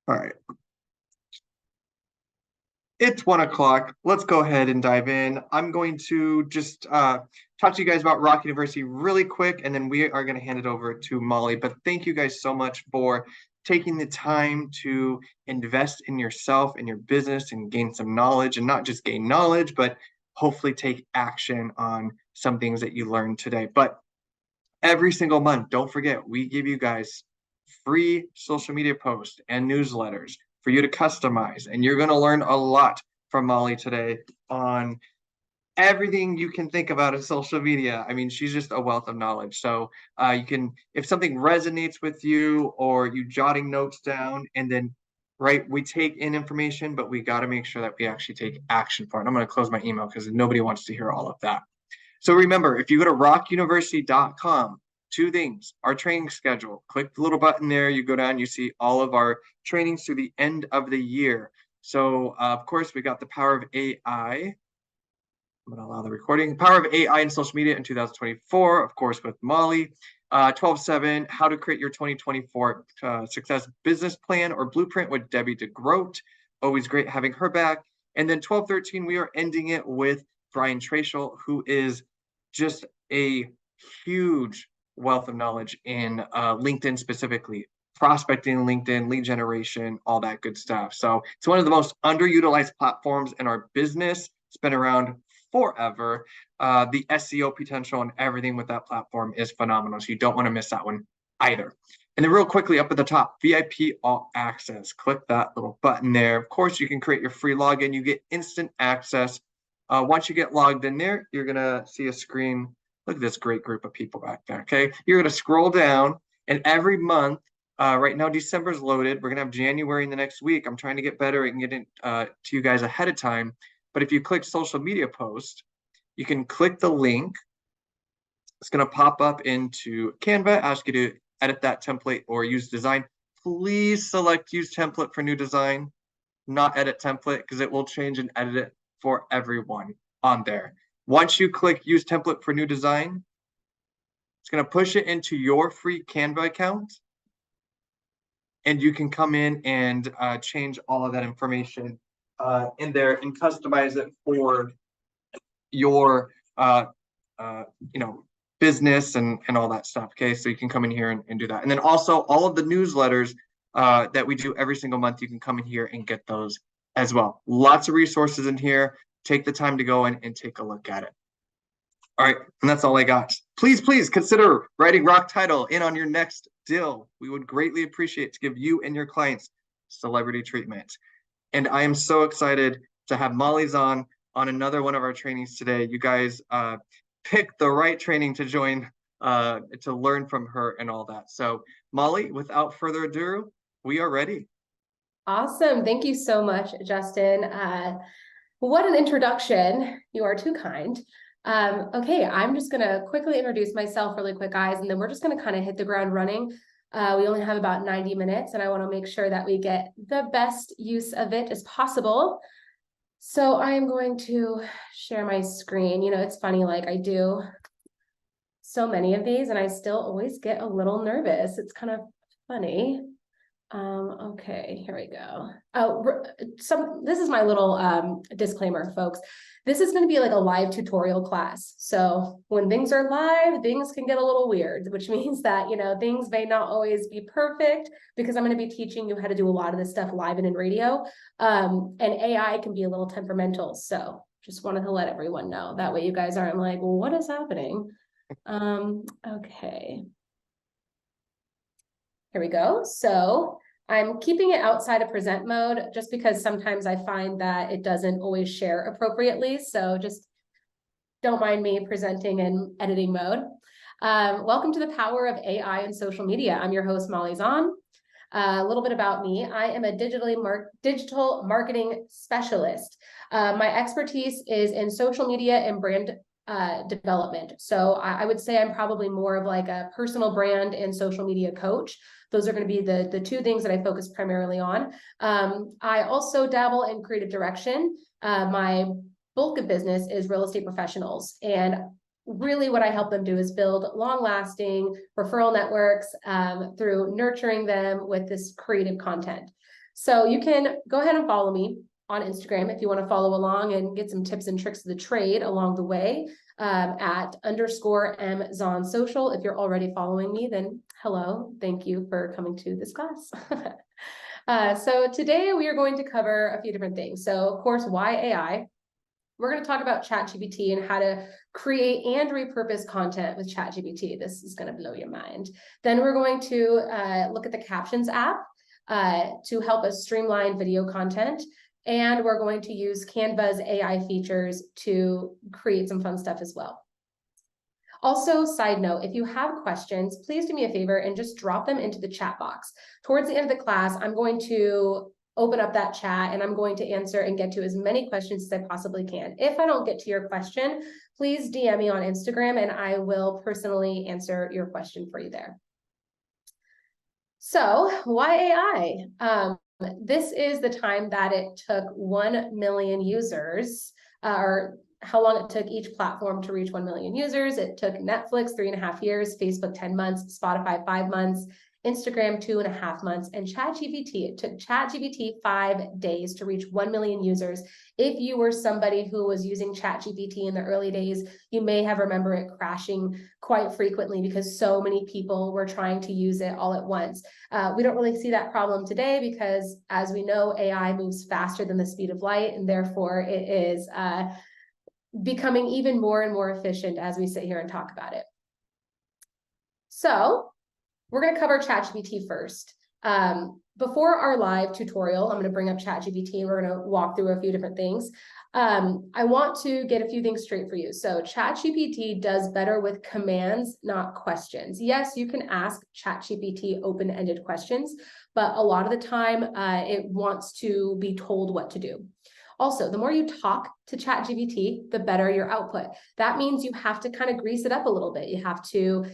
All right. It's 1 o'clock. Let's go ahead and dive in. I'm going to just talk to you guys about Rock University really quick, and then we are going to hand it over to Molly. But thank you guys so much for taking the time to invest in yourself and your business and gain some knowledge, and not just gain knowledge, but hopefully take action on some things that you learned today. But every single month, don't forget, we give you guys free social media posts and newsletters for you to customize. And you're going to learn a lot from Molly today on everything you can think about in social media. I mean, she's just a wealth of knowledge. So you can, if something resonates with you or you jotting notes down, and then, right, we take in information, but we got to make sure that we actually take action for it. I'm going to close my email because nobody wants to hear all of that. So remember, if you go to rockuniversity.com, two things: our training schedule. Click the little button there. You go down, you see all of our trainings through the end of the year. So, of course, we got the power of AI. I'm going to allow the recording. Power of AI in social media in 2024, of course, with Molly. 12/7, how to create your 2024 success business plan or blueprint with Debbie DeGroat. Always great having her back. And then 12/13, we are ending it with Brian Trachel, who is just a huge wealth of knowledge in LinkedIn specifically, prospecting LinkedIn, lead generation, all that good stuff. So it's one of the most underutilized platforms in our business. It's been around forever. The SEO potential and everything with that platform is phenomenal. So you don't want to miss that one either. And then real quickly up at the top, VIP All Access. Click that little button there. Of course, you can create your free login. You get instant access. Once you get logged in there, you're going to see a screen. Look at this great group of people back there, okay? You're going to scroll down, and every month, right now December's loaded. We're going to have January in the next week. I'm trying to get better and get it to you guys ahead of time. But if you click social media post, you can click the link. It's going to pop up into Canva, ask you to edit that template or use design. Please select use template for new design, not edit template, because it will change and edit it for everyone on there. Once you click use template for new design, it's going to push it into your free Canva account. And you can come in and change all of that information in there and customize it for your business and all that stuff. Okay, so you can come in here and do that. And then also all of the newsletters that we do every single month, you can come in here and get those as well. Lots of resources in here. Take the time to go in and take a look at it. All right, and that's all I got. Please consider writing Rock Title in on your next deal. We would greatly appreciate to give you and your clients celebrity treatment. And I am so excited to have Molly's on another one of our trainings today. You guys picked the right training to join to learn from her and all that. So Molly, without further ado, we are ready. Awesome. Thank you so much, Justin. What an introduction. You are too kind. Okay, I'm just going to quickly introduce myself really quick, guys, and then we're just going to kind of hit the ground running. We only have about 90 minutes, and I want to make sure that we get the best use of it as possible. So I'm going to share my screen. You know, it's funny, like I do so many of these, and I still always get a little nervous. It's kind of funny. Okay, here we go. This is my little disclaimer, folks. This is going to be like a live tutorial class. So when things are live, things can get a little weird, which means that, you know, things may not always be perfect because I'm going to be teaching you how to do a lot of this stuff live and in radio. And AI can be a little temperamental. So just wanted to let everyone know. That way you guys aren't like, well, what is happening? Okay. Here we go. So I'm keeping it outside of present mode just because sometimes I find that it doesn't always share appropriately. So just don't mind me presenting in editing mode. Welcome to the power of AI and social media. I'm your host, Molly Zahn. A little bit about me. I am a digital marketing specialist. My expertise is in social media and brand development. So I would say I'm probably more of like a personal brand and social media coach. Those are going to be the two things that I focus primarily on. I also dabble in creative direction. My bulk of business is real estate professionals. And really what I help them do is build long-lasting referral networks through nurturing them with this creative content. So you can go ahead and follow me on Instagram if you want to follow along and get some tips and tricks of the trade along the way, at _MZonSocial. If you're already following me, then hello, thank you for coming to this class. So today we are going to cover a few different things. So of course, why AI? We're going to talk about ChatGPT and how to create and repurpose content with ChatGPT. This is going to blow your mind. Then we're going to look at the Captions app to help us streamline video content. And we're going to use Canva's AI features to create some fun stuff as well. Also, side note, if you have questions, please do me a favor and just drop them into the chat box. Towards the end of the class, I'm going to open up that chat and I'm going to answer and get to as many questions as I possibly can. If I don't get to your question, please DM me on Instagram and I will personally answer your question for you there. So why AI? This is the time that it took 1 million users, or how long it took each platform to reach 1 million users. It took Netflix 3.5 years, Facebook 10 months, Spotify 5 months, Instagram 2.5 months, and ChatGPT. It took ChatGPT 5 days to reach 1 million users. If you were somebody who was using ChatGPT in the early days, you may have remember it crashing quite frequently because so many people were trying to use it all at once. We don't really see that problem today because, as we know, AI moves faster than the speed of light, and therefore it is becoming even more and more efficient as we sit here and talk about it. So we're going to cover ChatGPT first. Before our live tutorial, I'm going to bring up ChatGPT and we're going to walk through a few different things. I want to get a few things straight for you. So ChatGPT does better with commands, not questions. Yes, you can ask ChatGPT open-ended questions, but a lot of the time it wants to be told what to do. Also, the more you talk to ChatGPT, the better your output. That means you have to kind of grease it up a little bit. You have to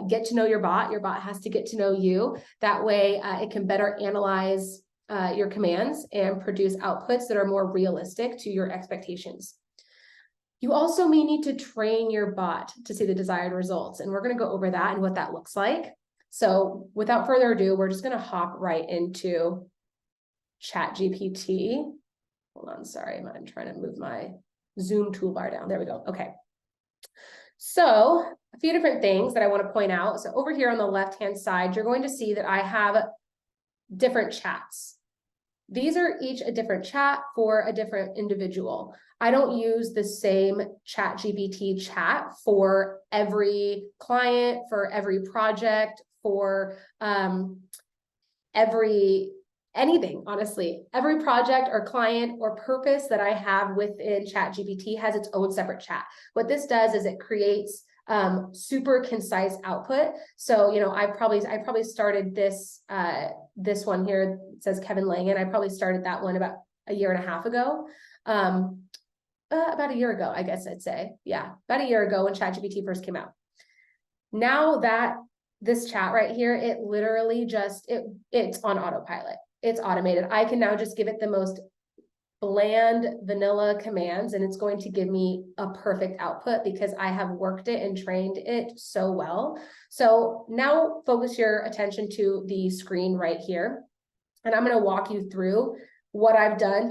get to know your bot. Your bot has to get to know you. That way it can better analyze your commands and produce outputs that are more realistic to your expectations. You also may need to train your bot to see the desired results. And we're going to go over that and what that looks like. So without further ado, we're just going to hop right into ChatGPT. Hold on, sorry, I'm trying to move my Zoom toolbar down. There we go. Okay. So a few different things that I want to point out. So over here on the left-hand side, you're going to see that I have different chats. These are each a different chat for a different individual. I don't use the same ChatGPT chat for every client, for every project, for anything, honestly. Every project or client or purpose that I have within ChatGPT has its own separate chat. What this does is it creates super concise output. So, you know, I probably started this one here. It says Kevin Langan. I probably started that one about a year and a half ago. About a year ago, I guess I'd say. Yeah, about a year ago when ChatGPT first came out. Now that this chat right here, it literally just, it's on autopilot. It's automated. I can now just give it the most bland vanilla commands and it's going to give me a perfect output because I have worked it and trained it so well. So now focus your attention to the screen right here. And I'm going to walk you through what I've done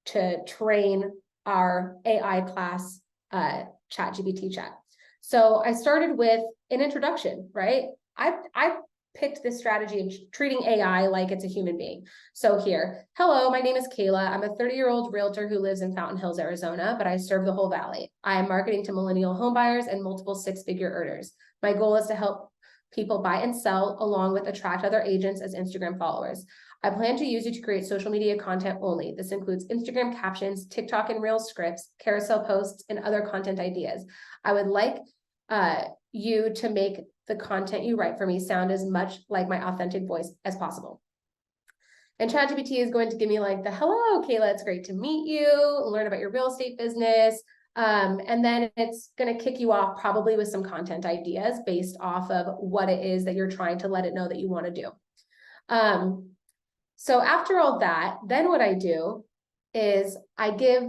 to train our AI class ChatGPT chat. So I started with an introduction, right? I picked this strategy of treating AI like it's a human being. So here, hello, my name is Kayla. I'm a 30-year-old realtor who lives in Fountain Hills, Arizona, but I serve the whole valley. I am marketing to millennial homebuyers and multiple six-figure earners. My goal is to help people buy and sell along with attract other agents as Instagram followers. I plan to use you to create social media content only. This includes Instagram captions, TikTok and Reel scripts, carousel posts, and other content ideas. I would like you to make the content you write for me sound as much like my authentic voice as possible. And ChatGPT is going to give me like the, hello, Kayla, it's great to meet you, learn about your real estate business. And then it's going to kick you off probably with some content ideas based off of what it is that you're trying to let it know that you want to do. So after all that, then what I do is I give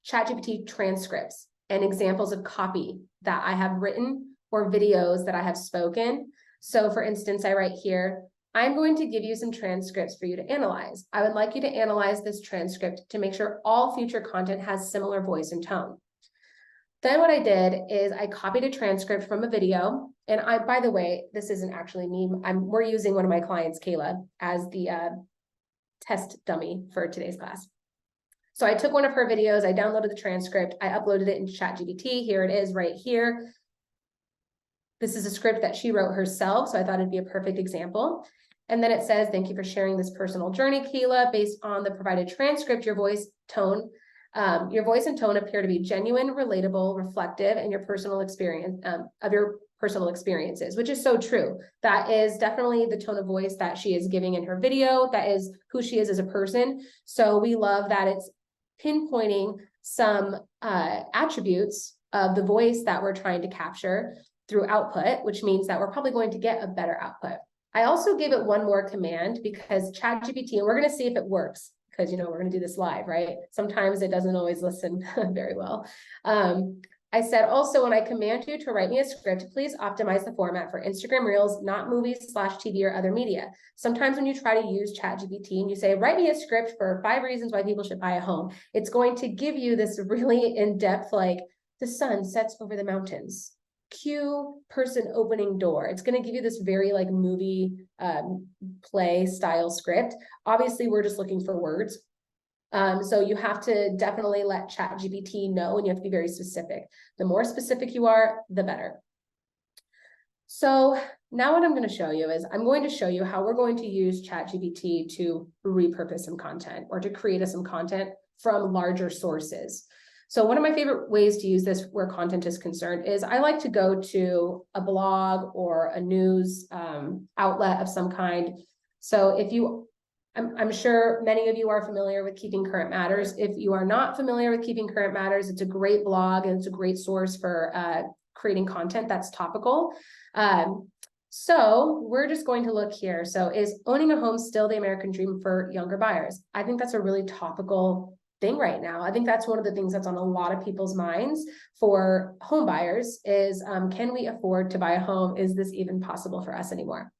ChatGPT transcripts and examples of copy that I have written or videos that I have spoken. So for instance, I write here, I'm going to give you some transcripts for you to analyze. I would like you to analyze this transcript to make sure all future content has similar voice and tone. Then what I did is I copied a transcript from a video. And by the way, this isn't actually me. We're using one of my clients, Kayla, as the test dummy for today's class. So I took one of her videos, I downloaded the transcript, I uploaded it into ChatGPT. Here it is right here. This is a script that she wrote herself, so I thought it'd be a perfect example. And then it says, thank you for sharing this personal journey, Kayla. Based on the provided transcript, your voice and tone appear to be genuine, relatable, reflective, and your personal experience of your personal experiences, which is so true. That is definitely the tone of voice that she is giving in her video. That is who she is as a person. So we love that it's pinpointing some attributes of the voice that we're trying to capture through output, which means that we're probably going to get a better output. I also gave it one more command because ChatGPT, and we're going to see if it works, because we're going to do this live, right? Sometimes it doesn't always listen very well. I said also, when I command you to write me a script, please optimize the format for Instagram Reels, not movies/TV or other media. Sometimes when you try to use ChatGPT and you say, write me a script for 5 reasons why people should buy a home, it's going to give you this really in-depth, like, the sun sets over the mountains. Cue person opening door. It's going to give you this very like movie play style script. Obviously, we're just looking for words. So you have to definitely let ChatGPT know, and you have to be very specific. The more specific you are, the better. So now what I'm going to show you is I'm going to show you how we're going to use ChatGPT to repurpose some content or to create some content from larger sources. So one of my favorite ways to use this where content is concerned is I like to go to a blog or a news outlet of some kind. So if I'm sure many of you are familiar with Keeping Current Matters. If you are not familiar with Keeping Current Matters, it's a great blog and it's a great source for creating content that's topical. So we're just going to look here. So is owning a home still the American dream for younger buyers? I think that's a really topical thing right now. I think that's one of the things that's on a lot of people's minds for home buyers is, can we afford to buy a home? Is this even possible for us anymore?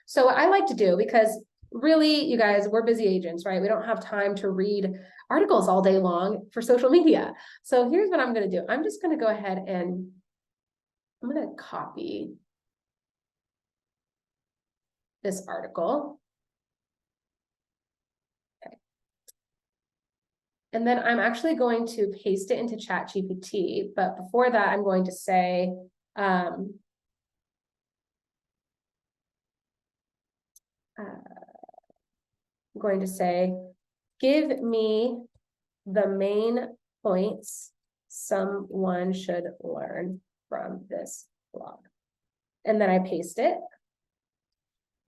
So what I like to do, because really, you guys, we're busy agents, right? We don't have time to read articles all day long for social media. So here's what I'm going to do. I'm just going to go ahead and I'm going to copy this article. And then I'm actually going to paste it into ChatGPT. But before that, I'm going to say, I'm going to say, give me the main points someone should learn from this blog. And then I paste it.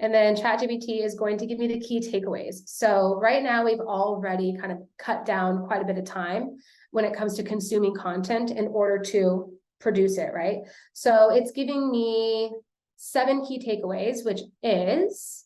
And then ChatGPT is going to give me the key takeaways. So right now we've already kind of cut down quite a bit of time when it comes to consuming content in order to produce it, right? So it's giving me 7 key takeaways, which is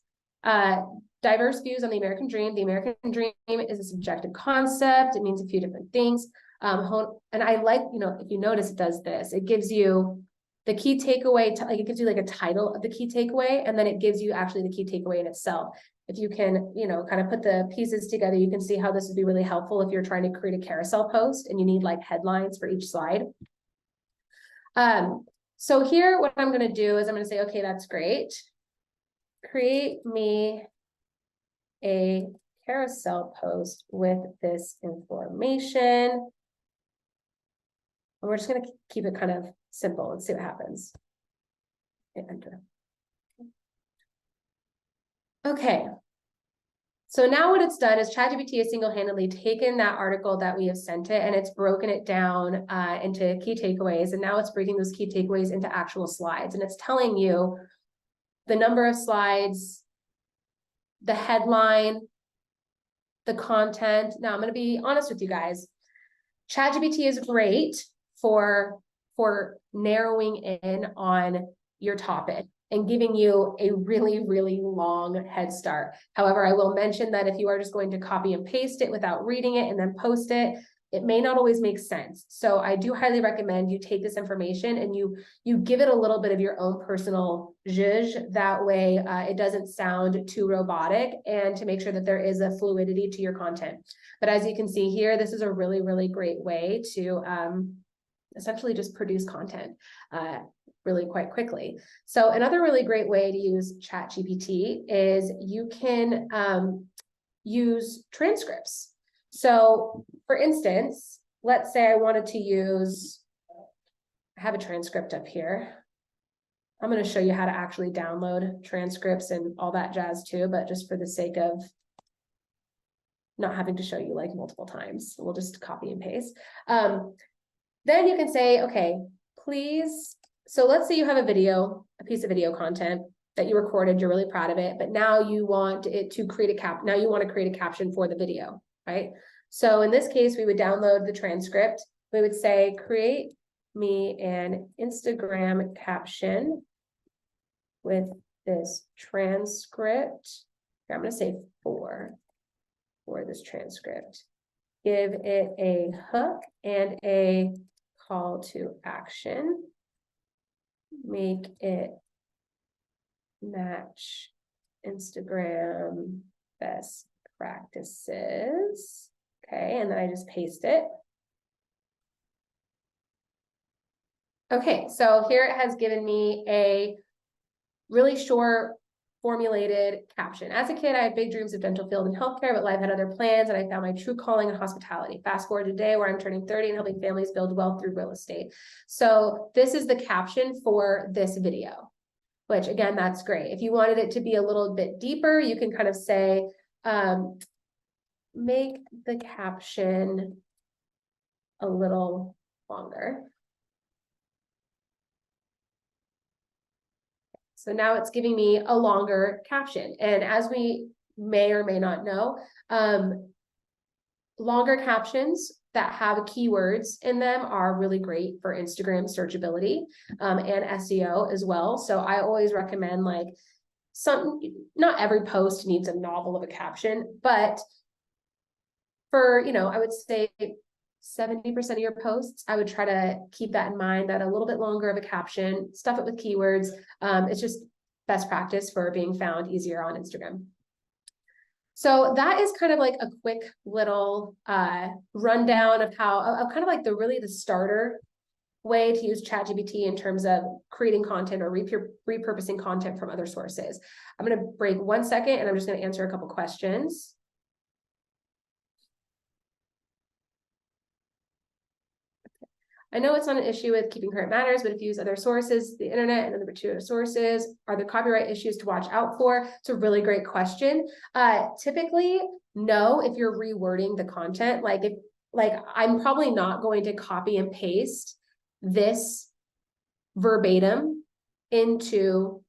diverse views on the American dream. The American dream is a subjective concept. It means a few different things. And I like, if you notice, it does this. It gives you the key takeaway, it gives you like a title of the key takeaway, and then it gives you actually the key takeaway in itself. If you can, kind of put the pieces together, you can see how this would be really helpful if you're trying to create a carousel post and you need like headlines for each slide. So here, what I'm going to do is I'm going to say, okay, that's great. Create me a carousel post with this information. And we're just going to keep it kind of simple and see what happens. Hit enter. Okay. So now what it's done is ChatGPT has single-handedly taken that article that we have sent it and it's broken it down into key takeaways. And now it's breaking those key takeaways into actual slides. And it's telling you the number of slides, the headline, the content. Now I'm going to be honest with you guys. ChatGPT is great for narrowing in on your topic and giving you a really, really long head start. However, I will mention that if you are just going to copy and paste it without reading it and then post it, it may not always make sense. So I do highly recommend you take this information and you give it a little bit of your own personal zhuzh. That way it doesn't sound too robotic, and to make sure that there is a fluidity to your content. But as you can see here, this is a really, really great way to essentially just produce content really quite quickly. So another really great way to use ChatGPT is you can use transcripts. So for instance, let's say I wanted to use, I have a transcript up here. I'm going to show you how to actually download transcripts and all that jazz too, but just for the sake of not having to show you like multiple times, we'll just copy and paste. Then you can say, okay, please. So let's say you have a video, a piece of video content that you recorded, you're really proud of it, but now you want it to create now you want to create a caption for the video, right? So in this case, we would download the transcript. We would say, create me an Instagram caption with this transcript. Here, I'm going to say for this transcript. Give it a hook and a call to action. Make it match Instagram best practices. Okay, and then I just paste it. Okay, so here it has given me a really short formulated caption. As a kid, I had big dreams of dental field and healthcare, but life had other plans, and I found my true calling in hospitality. Fast forward to today where I'm turning 30 and helping families build wealth through real estate. So this is the caption for this video, which again, that's great. If you wanted it to be a little bit deeper, you can kind of say, make the caption a little longer. So now it's giving me a longer caption. And as we may or may not know, longer captions that have keywords in them are really great for Instagram searchability and SEO as well. So I always recommend like not every post needs a novel of a caption, but for, I would say 70% of your posts, I would try to keep that in mind, that a little bit longer of a caption, stuff it with keywords. It's just best practice for being found easier on Instagram. So that is kind of like a quick little rundown of how, of kind of like the starter way to use ChatGPT in terms of creating content or repurposing content from other sources. I'm going to break 1 second and I'm just going to answer a couple questions. I know it's not an issue with keeping current matters, but if you use other sources, the internet and other material sources, are there copyright issues to watch out for? It's a really great question. Typically, no, if you're rewording the content, like I'm probably not going to copy and paste this verbatim into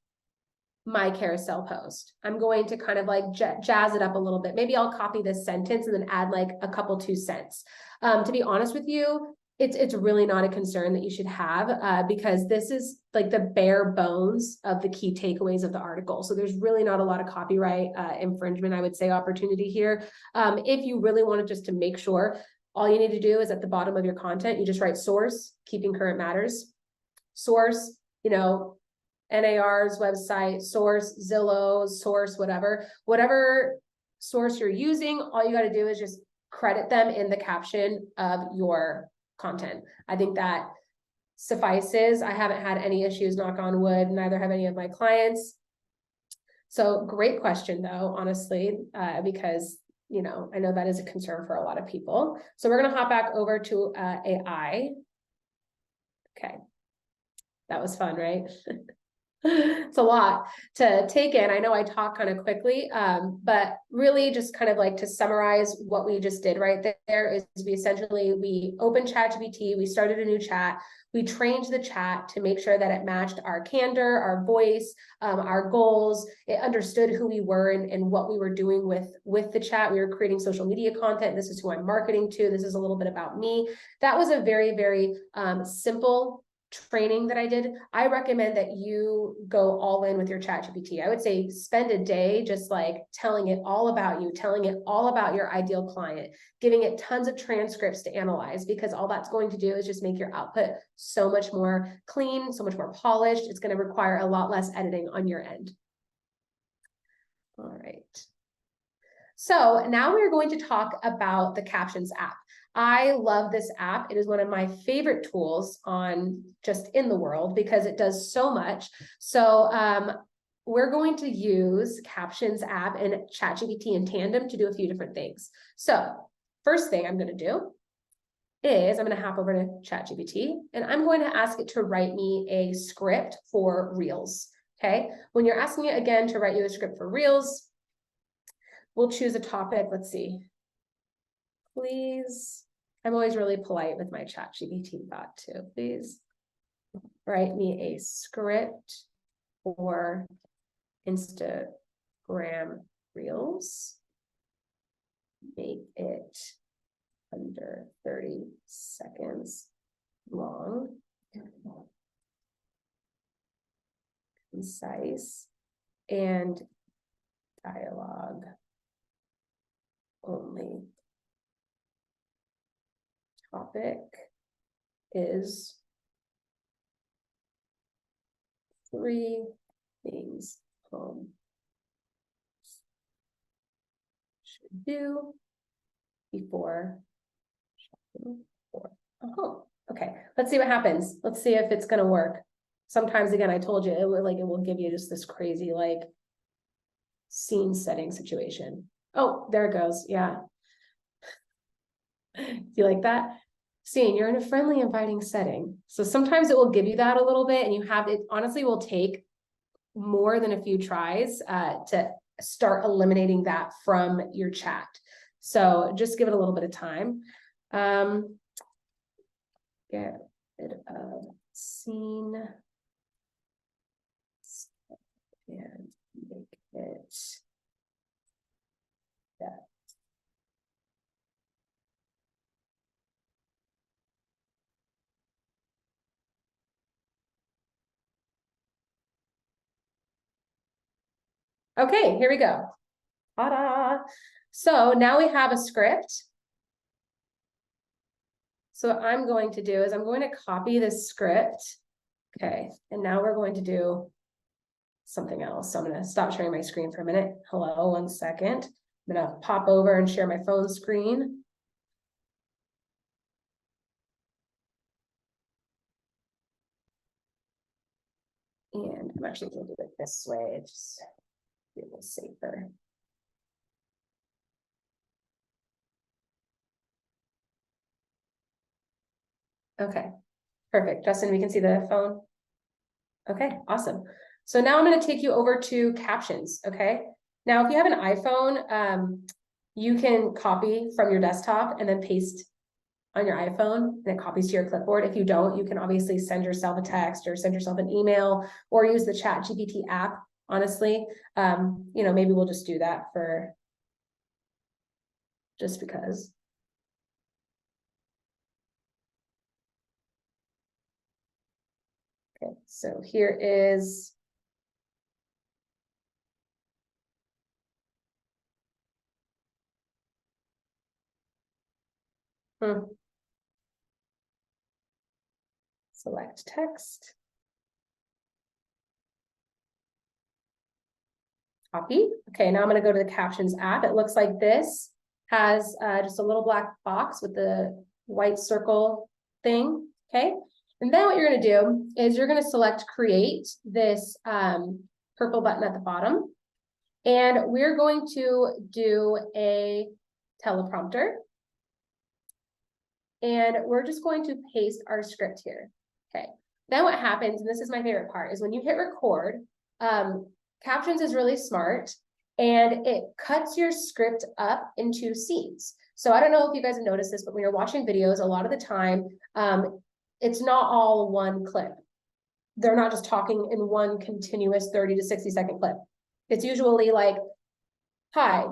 my carousel post. I'm going to kind of like jazz it up a little bit. Maybe I'll copy this sentence and then add like a couple 2 cents. To be honest with you, it's really not a concern that you should have because this is like the bare bones of the key takeaways of the article. So there's really not a lot of copyright infringement, I would say, opportunity here. If you really wanted just to make sure, all you need to do is at the bottom of your content, you just write source, keeping current matters, source, NAR's website, source, Zillow, source, whatever source you're using, all you got to do is just credit them in the caption of your content. I think that suffices. I haven't had any issues, knock on wood, neither have any of my clients. So great question though, honestly, because I know that is a concern for a lot of people. So we're going to hop back over to AI. Okay. That was fun, right? It's a lot to take in. I know I talk kind of quickly, but really just kind of like to summarize what we just did right there is we opened ChatGPT, we started a new chat, we trained the chat to make sure that it matched our candor, our voice, our goals. It understood who we were and what we were doing with the chat. We were creating social media content. This is who I'm marketing to. This is a little bit about me. That was a very, very simple training that I did, I recommend that you go all in with your ChatGPT. I would say spend a day just like telling it all about you, telling it all about your ideal client, giving it tons of transcripts to analyze, because all that's going to do is just make your output so much more clean, so much more polished. It's going to require a lot less editing on your end. All right. So now we're going to talk about the Captions app. I love this app. It is one of my favorite tools on just in the world because it does so much. So we're going to use Captions app and ChatGPT in tandem to do a few different things. So first thing I'm going to do is I'm going to hop over to ChatGPT and I'm going to ask it to write me a script for Reels. Okay. When you're asking it again to write you a script for Reels, we'll choose a topic. Let's see. Please. I'm always really polite with my ChatGPT bot too. Please write me a script for Instagram Reels. Make it under 30 seconds long. Concise and dialogue only. Topic is 3 things home should do before shopping for a home. Okay, let's see what happens. Let's see if it's going to work. Sometimes, again, I told you it will give you just this crazy like scene setting situation. Oh, there it goes. Yeah. Do you like that? Scene, you're in a friendly, inviting setting. So sometimes it will give you that a little bit, and you have it honestly will take more than a few tries to start eliminating that from your chat. So just give it a little bit of time. Get rid of scene and make it that. Okay, here we go. Ta-da! So now we have a script. So what I'm going to do is I'm going to copy this script. Okay, and now we're going to do something else. So I'm going to stop sharing my screen for a minute. Hello, 1 second. I'm going to pop over and share my phone screen. And I'm actually going to do it this way. It's just a little safer. Okay, perfect. Justin, we can see the phone. Okay, awesome. So now I'm going to take you over to Captions. Okay. Now, if you have an iPhone, you can copy from your desktop and then paste on your iPhone and it copies to your clipboard. If you don't, you can obviously send yourself a text or send yourself an email or use the ChatGPT app. Honestly, you know, maybe we'll just do that for just because. Okay, so here is select text. Copy. Okay, now I'm going to go to the Captions app. It looks like this has just a little black box with the white circle thing. Okay, and then what you're going to do is you're going to select create this purple button at the bottom. And we're going to do a teleprompter. And we're just going to paste our script here. Okay, then what happens, and this is my favorite part, is when you hit record, Captions is really smart and it cuts your script up into scenes. So I don't know if you guys have noticed this, but when you're watching videos, a lot of the time, it's not all one clip. They're not just talking in one continuous 30 to 60 second clip. It's usually like, hi,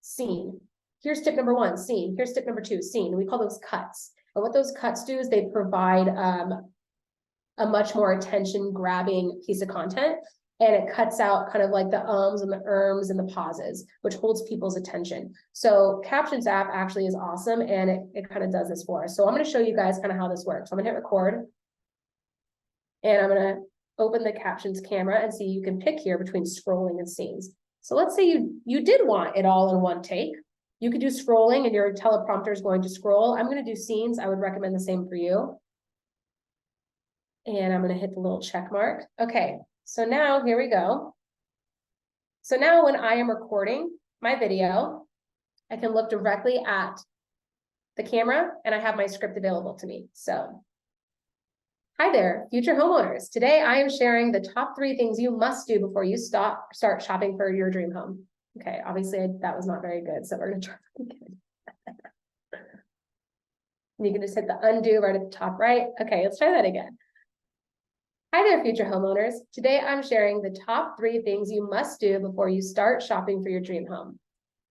scene. Here's tip number 1, scene. Here's tip number 2, scene. We call those cuts. And what those cuts do is they provide a a much more attention grabbing piece of content. And it cuts out kind of like the ums and the erms and the pauses, which holds people's attention. So Captions app actually is awesome, and it kind of does this for us. So I'm going to show you guys kind of how this works. So I'm going to hit record, and I'm going to open the Captions camera and see you can pick here between scrolling and scenes. So let's say you did want it all in one take. You could do scrolling and your teleprompter is going to scroll. I'm going to do scenes. I would recommend the same for you. And I'm going to hit the little check mark. Okay. So now here we go. So now when I am recording my video, I can look directly at the camera and I have my script available to me. So, hi there, future homeowners. Today I am sharing the top 3 things you must do before you start shopping for your dream home. Okay, obviously that was not very good, so we're gonna try again. You can just hit the undo right at the top right. Okay, let's try that again. Hi there, future homeowners. Today I'm sharing the top 3 things you must do before you start shopping for your dream home.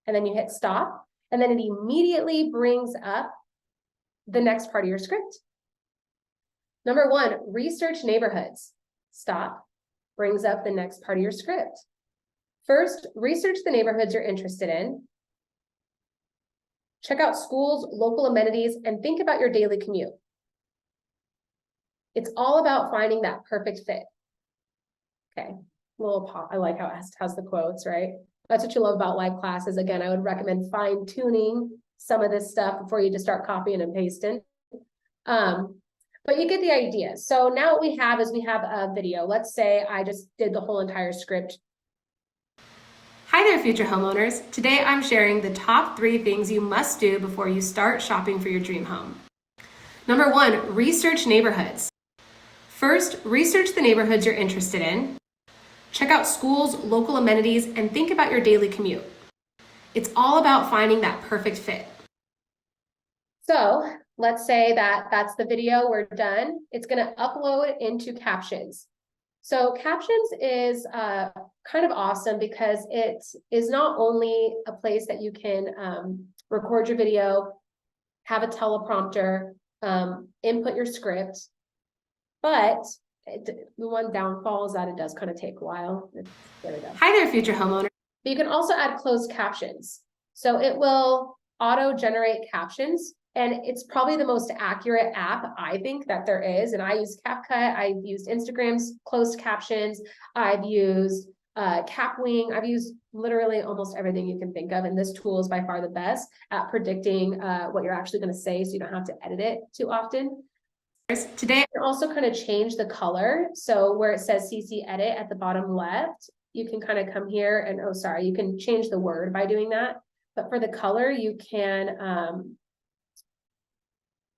And then you hit stop, and then it immediately brings up the next part of your script. Number 1, research neighborhoods. Stop, brings up the next part of your script. First, research the neighborhoods you're interested in. Check out schools, local amenities, and think about your daily commute. It's all about finding that perfect fit. Okay, little pop. I like how it has the quotes, right? That's what you love about live classes. Again, I would recommend fine tuning some of this stuff before you just start copying and pasting. But you get the idea. So now what we have is we have a video. Let's say I just did the whole entire script. Hi there, future homeowners. Today I'm sharing the top 3 things you must do before you start shopping for your dream home. Number 1, research neighborhoods. First, research the neighborhoods you're interested in. Check out schools, local amenities, and think about your daily commute. It's all about finding that perfect fit. So let's say that that's the video, we're done. It's going to upload into Captions. So Captions is kind of awesome because it is not only a place that you can record your video, have a teleprompter, input your script, but the one downfall is that it does kind of take a while. There we go. Hi there, future homeowner. But you can also add closed captions. So it will auto-generate captions, and it's probably the most accurate app, I think, that there is. And I use CapCut, I've used Instagram's closed captions, I've used Capwing, I've used literally almost everything you can think of. And this tool is by far the best at predicting what you're actually going to say, so you don't have to edit it too often. Today, I can also kind of change the color. So where it says CC edit at the bottom left, you can kind of come here and, oh, sorry, you can change the word by doing that. But for the color, you can,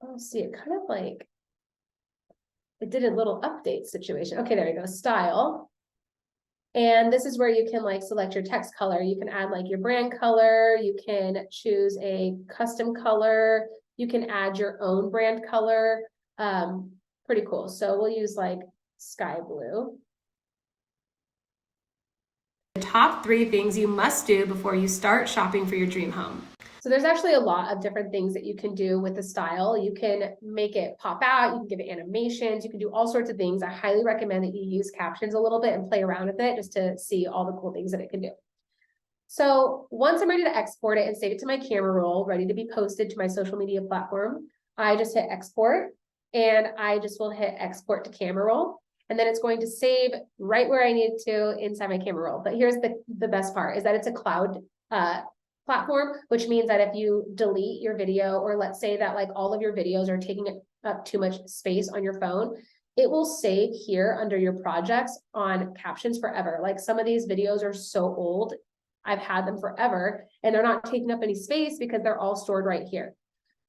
oh, see, it kind of like, it did a little update situation. Okay, there you go, style. And this is where you can like select your text color. You can add like your brand color. You can choose a custom color. You can add your own brand color. Pretty cool. So we'll use like sky blue. The top 3 things you must do before you start shopping for your dream home. So there's actually a lot of different things that you can do with the style. You can make it pop out, you can give it animations, you can do all sorts of things. I highly recommend that you use Captions a little bit and play around with it just to see all the cool things that it can do. So once I'm ready to export it and save it to my camera roll, ready to be posted to my social media platform, I just hit export, and I just will hit export to camera roll. And then it's going to save right where I need it to inside my camera roll. But here's the best part is that it's a cloud platform, which means that if you delete your video, or let's say that like all of your videos are taking up too much space on your phone, it will save here under your projects on Captions forever. Like some of these videos are so old, I've had them forever, and they're not taking up any space because they're all stored right here.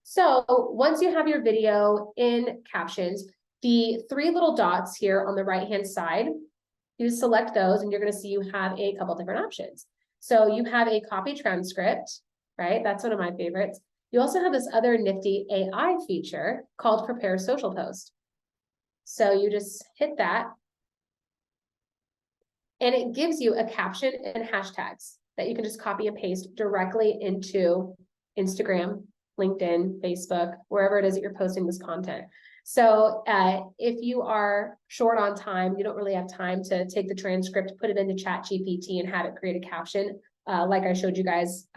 So once you have your video in Captions, the 3 little dots here on the right-hand side, you select those and you're going to see you have a couple different options. So you have a copy transcript, right? That's one of my favorites. You also have this other nifty AI feature called Prepare Social Post. So you just hit that, and it gives you a caption and hashtags that you can just copy and paste directly into Instagram, LinkedIn, Facebook, wherever it is that you're posting this content. So if you are short on time, you don't really have time to take the transcript, put it into ChatGPT and have it create a caption, like I showed you guys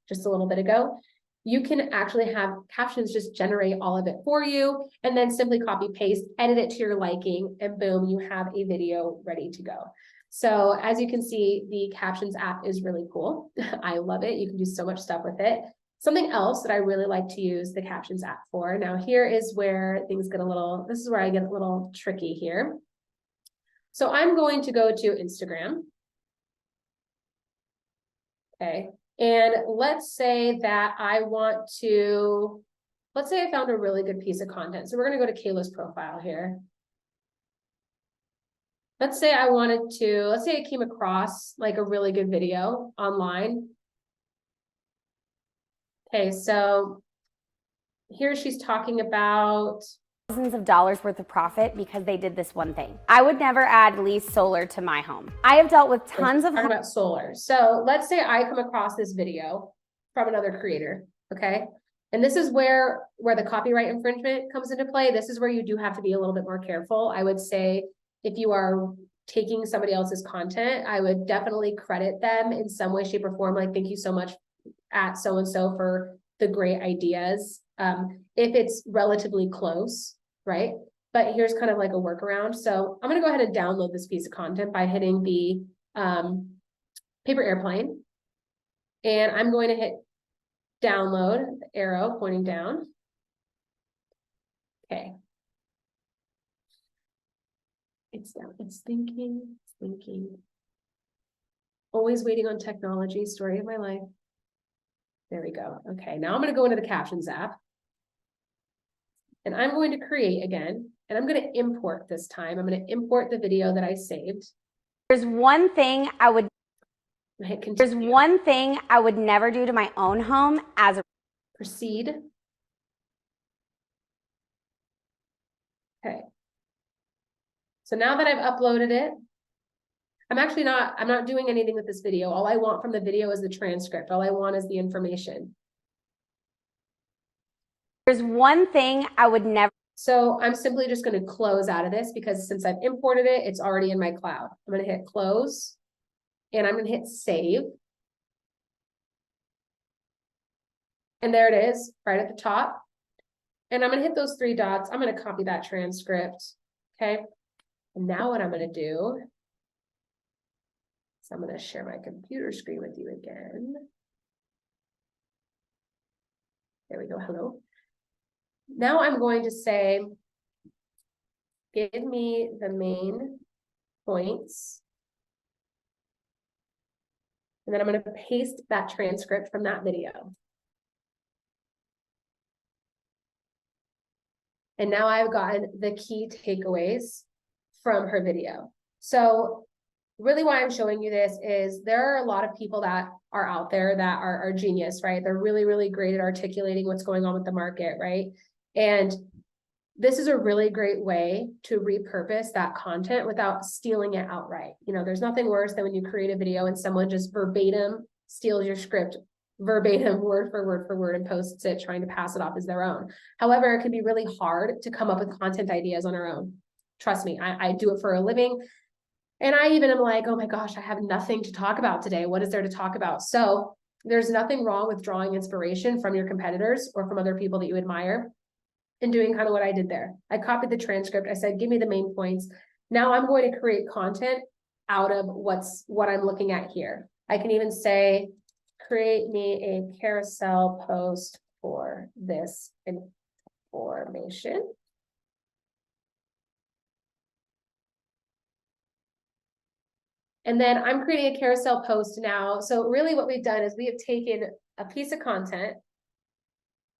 just a little bit ago, you can actually have captions just generate all of it for you, and then simply copy paste, edit it to your liking, and boom, you have a video ready to go. So as you can see, the Captions app is really cool. I love it. You can do so much stuff with it. Something else that I really like to use the Captions app for. Now here is where things get a little, this is where I get a little tricky here. So I'm going to go to Instagram. Okay. And let's say that I want to, let's say I found a really good piece of content. So we're going to go to Kayla's profile here. Let's say I wanted to, let's say I came across like a really good video online. Okay, so here she's talking about thousands of dollars worth of profit because they did this one thing. I would never add lease solar to my home. I have dealt with tons of talking about solar. So let's say I come across this video from another creator, okay? And this is where the copyright infringement comes into play. This is where you do have to be a little bit more careful. I would say if you are taking somebody else's content, I would definitely credit them in some way, shape, or form. Like, thank you so much at so-and-so for the great ideas. If it's relatively close, right? But here's kind of like a workaround. So I'm gonna go ahead and download this piece of content by hitting the paper airplane. And I'm going to hit download, the arrow pointing down. Okay. It's down, it's thinking. Always waiting on technology, story of my life. There we go. Okay, now I'm gonna go into the Captions app. And I'm going to create again, and I'm going to import this time. I'm going to import the video that I saved. There's one thing I would hit continue. There's one thing I would never do to my own home as a proceed. Okay. So now that I've uploaded it, I'm not doing anything with this video. All I want from the video is the transcript. All I want is the information. There's one thing I would never. So I'm simply just going to close out of this because since I've imported it, it's already in my cloud. I'm going to hit close and I'm going to hit save. And there it is right at the top. And I'm going to hit those three dots. I'm going to copy that transcript. Okay. And now what I'm going to do is I'm going to share my computer screen with you again. There we go. Hello. Now I'm going to say, give me the main points. And then I'm going to paste that transcript from that video. And now I've gotten the key takeaways from her video. So really why I'm showing you this is there are a lot of people that are out there that are genius, right? They're really, really great at articulating what's going on with the market, right? And this is a really great way to repurpose that content without stealing it outright. You know, there's nothing worse than when you create a video and someone just verbatim steals your script, verbatim, word for word, and posts it, trying to pass it off as their own. However, it can be really hard to come up with content ideas on our own. Trust me, I do it for a living. And I even am like, oh my gosh, I have nothing to talk about today. What is there to talk about? So there's nothing wrong with drawing inspiration from your competitors or from other people that you admire and doing kind of what I did there. I copied the transcript. I said, give me the main points. Now I'm going to create content out of what I'm looking at here. I can even say, create me a carousel post for this information. And then I'm creating a carousel post now. So really what we've done is we have taken a piece of content,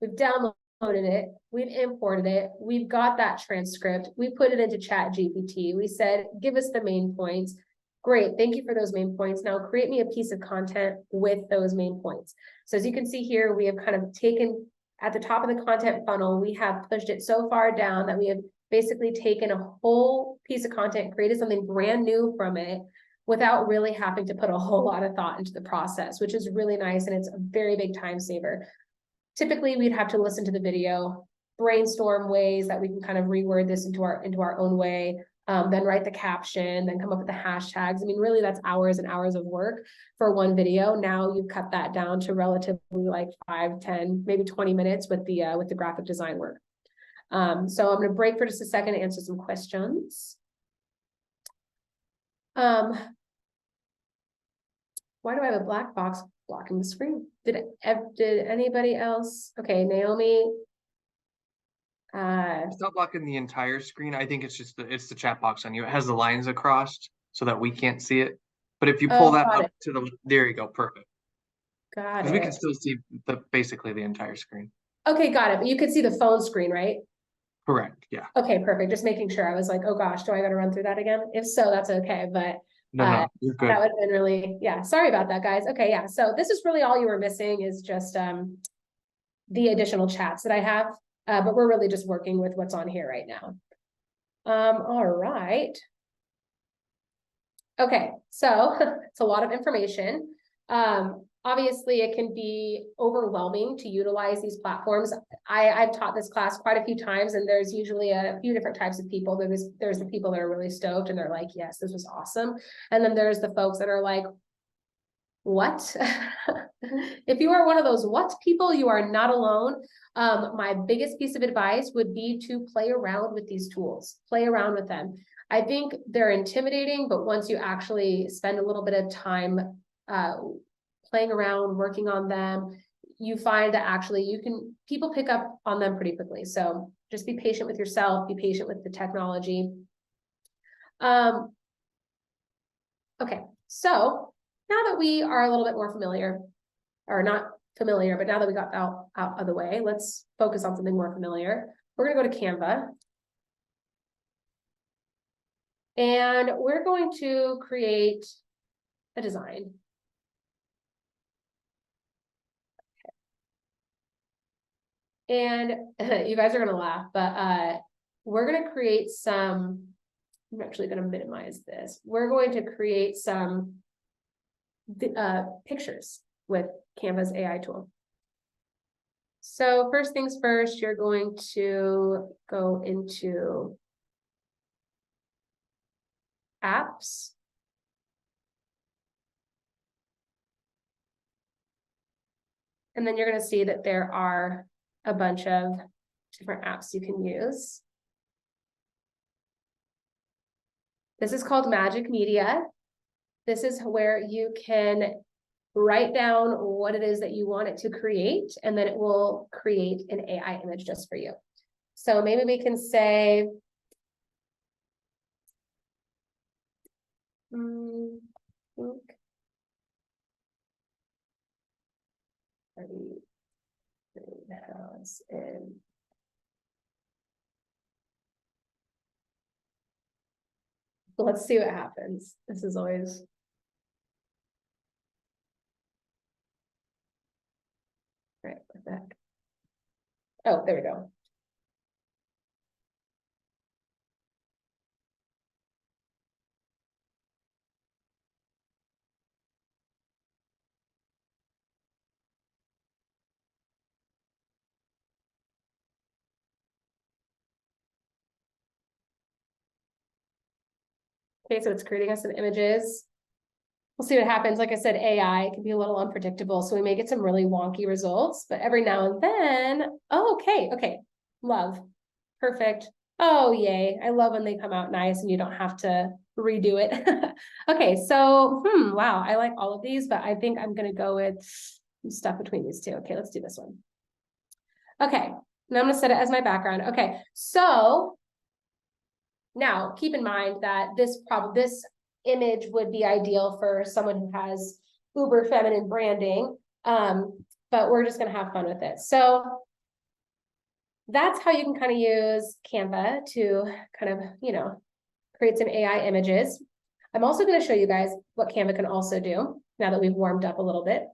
we've downloaded it, we've imported it, we've got that transcript, we put it into ChatGPT, we said, give us the main points. Great, thank you for those main points. Now create me a piece of content with those main points. So as you can see here, we have kind of taken at the top of the content funnel, we have pushed it so far down that we have basically taken a whole piece of content, created something brand new from it without really having to put a whole lot of thought into the process, which is really nice. And it's a very big time saver. Typically, we'd have to listen to the video brainstorm ways that we can kind of reword this into our own way. Then write the caption, then come up with the hashtags. I mean, really, that's hours and hours of work for one video. Now you've cut that down to relatively like 5, 10, maybe 20 minutes with the graphic design work. So I'm going to break for just a second to answer some questions. Why do I have a black box blocking the screen? Did anybody else? Okay, Naomi. It's not blocking the entire screen. I think it's just it's the chat box on you. It has the lines across so that we can't see it. But if you pull that got up it. to the, there you go, perfect. Got Because we can it. still see basically the entire screen. Okay, got it. But you could see the phone screen, right? Correct, yeah. Okay, perfect. Just making sure. I was like, oh gosh, do I gotta run through that again? If so, that's okay. But No, you're good. that would have been really, yeah, sorry about that, guys. Okay, yeah. So this is really all you were missing is just the additional chats that I have. But we're really just working with what's on here right now. All right. Okay, so it's a lot of information. Obviously, it can be overwhelming to utilize these platforms. I've taught this class quite a few times, and there's usually a few different types of people. There's the people that are really stoked and they're like, yes, this was awesome. And then there's the folks that are like, what? If you are one of those what people, you are not alone. My biggest piece of advice would be to play around with these tools, play around with them. I think they're intimidating, but once you actually spend a little bit of time playing around, working on them, you find that actually people pick up on them pretty quickly. So just be patient with yourself, be patient with the technology. Okay, so now that we are a little bit more familiar, or not familiar, but now that we got out of the way, let's focus on something more familiar. We're gonna go to Canva. And we're going to create a design. And you guys are gonna laugh, but we're gonna create some, I'm actually gonna minimize this. We're going to create some pictures with Canva's AI tool. So first things first, you're going to go into apps. And then you're going to see that there are a bunch of different apps you can use. This is called Magic Media. This is where you can write down what it is that you want it to create, and then it will create an AI image just for you. So maybe we can say, house in let's see what happens. This is always right with that. Oh, there we go. Okay, so it's creating us some images. We'll see what happens. Like I said, AI can be a little unpredictable, so we may get some really wonky results, but every now and then, oh, okay, love, perfect. Oh, yay, I love when they come out nice and you don't have to redo it. Okay, so, wow, I like all of these, but I think I'm gonna go with stuff between these two. Okay, let's do this one. Okay, now I'm gonna set it as my background. Okay, so now keep in mind that this image would be ideal for someone who has uber feminine branding, but we're just gonna have fun with it. So that's how you can kind of use Canva to kind of, create some AI images. I'm also going to show you guys what Canva can also do now that we've warmed up a little bit.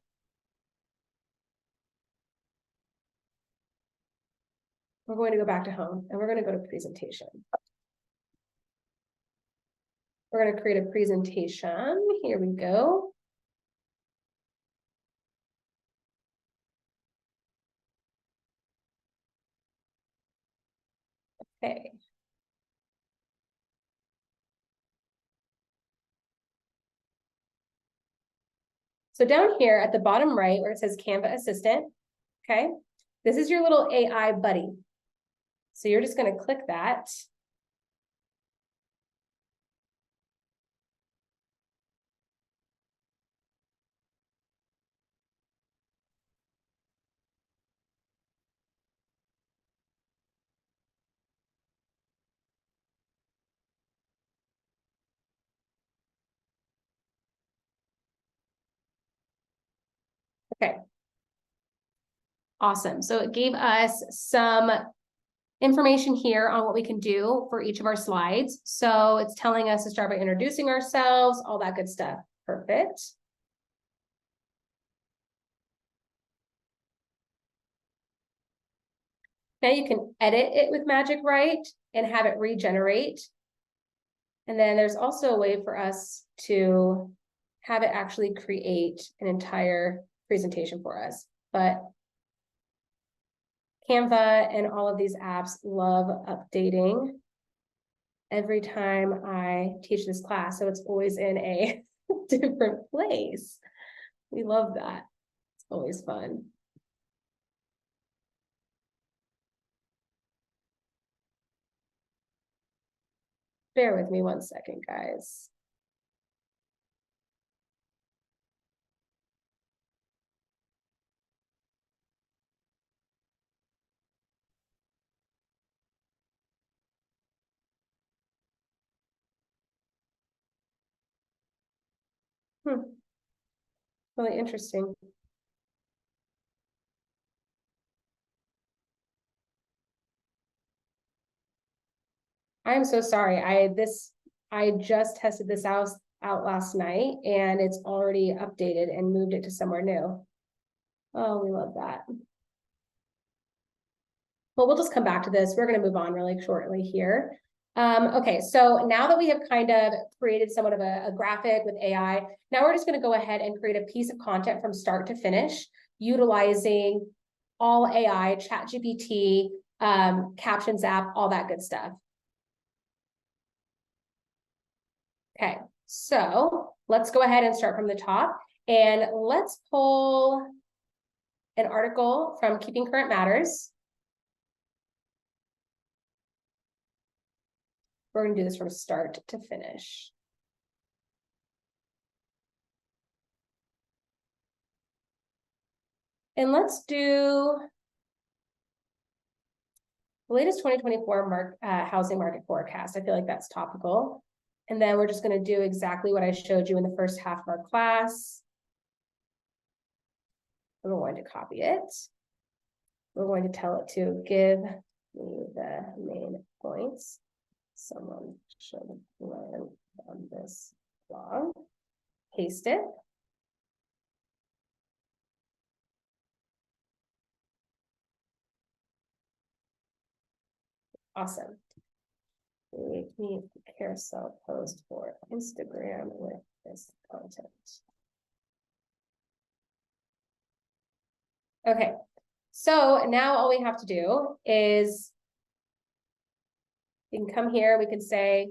We're going to go back to home and we're going to go to presentation. We're going to create a presentation. Here we go. Okay. So down here at the bottom right where it says Canva Assistant, okay, this is your little AI buddy. So you're just going to click that. Okay. Awesome. So it gave us some information here on what we can do for each of our slides. So it's telling us to start by introducing ourselves, all that good stuff. Perfect. Now you can edit it with Magic Write and have it regenerate. And then there's also a way for us to have it actually create an entire presentation for us. But Canva and all of these apps love updating every time I teach this class. So it's always in a different place. We love that. It's always fun. Bear with me 1 second, guys. Really interesting. I'm so sorry. I just tested this out last night and it's already updated and moved it to somewhere new. Oh, we love that. Well, we'll just come back to this. We're going to move on really shortly here. Okay, so now that we have kind of created somewhat of a graphic with AI, now we're just going to go ahead and create a piece of content from start to finish, utilizing all AI, ChatGPT, Captions app, all that good stuff. Okay, so let's go ahead and start from the top and let's pull an article from Keeping Current Matters. We're going to do this from start to finish. And let's do the latest 2024 housing market forecast. I feel like that's topical. And then we're just going to do exactly what I showed you in the first half of our class. We're going to copy it. We're going to tell it to give me the main points. Someone should learn on this blog. Paste it. Awesome. Create me a carousel post for Instagram with this content. Okay, so now all we have to do is we can come here, we can say,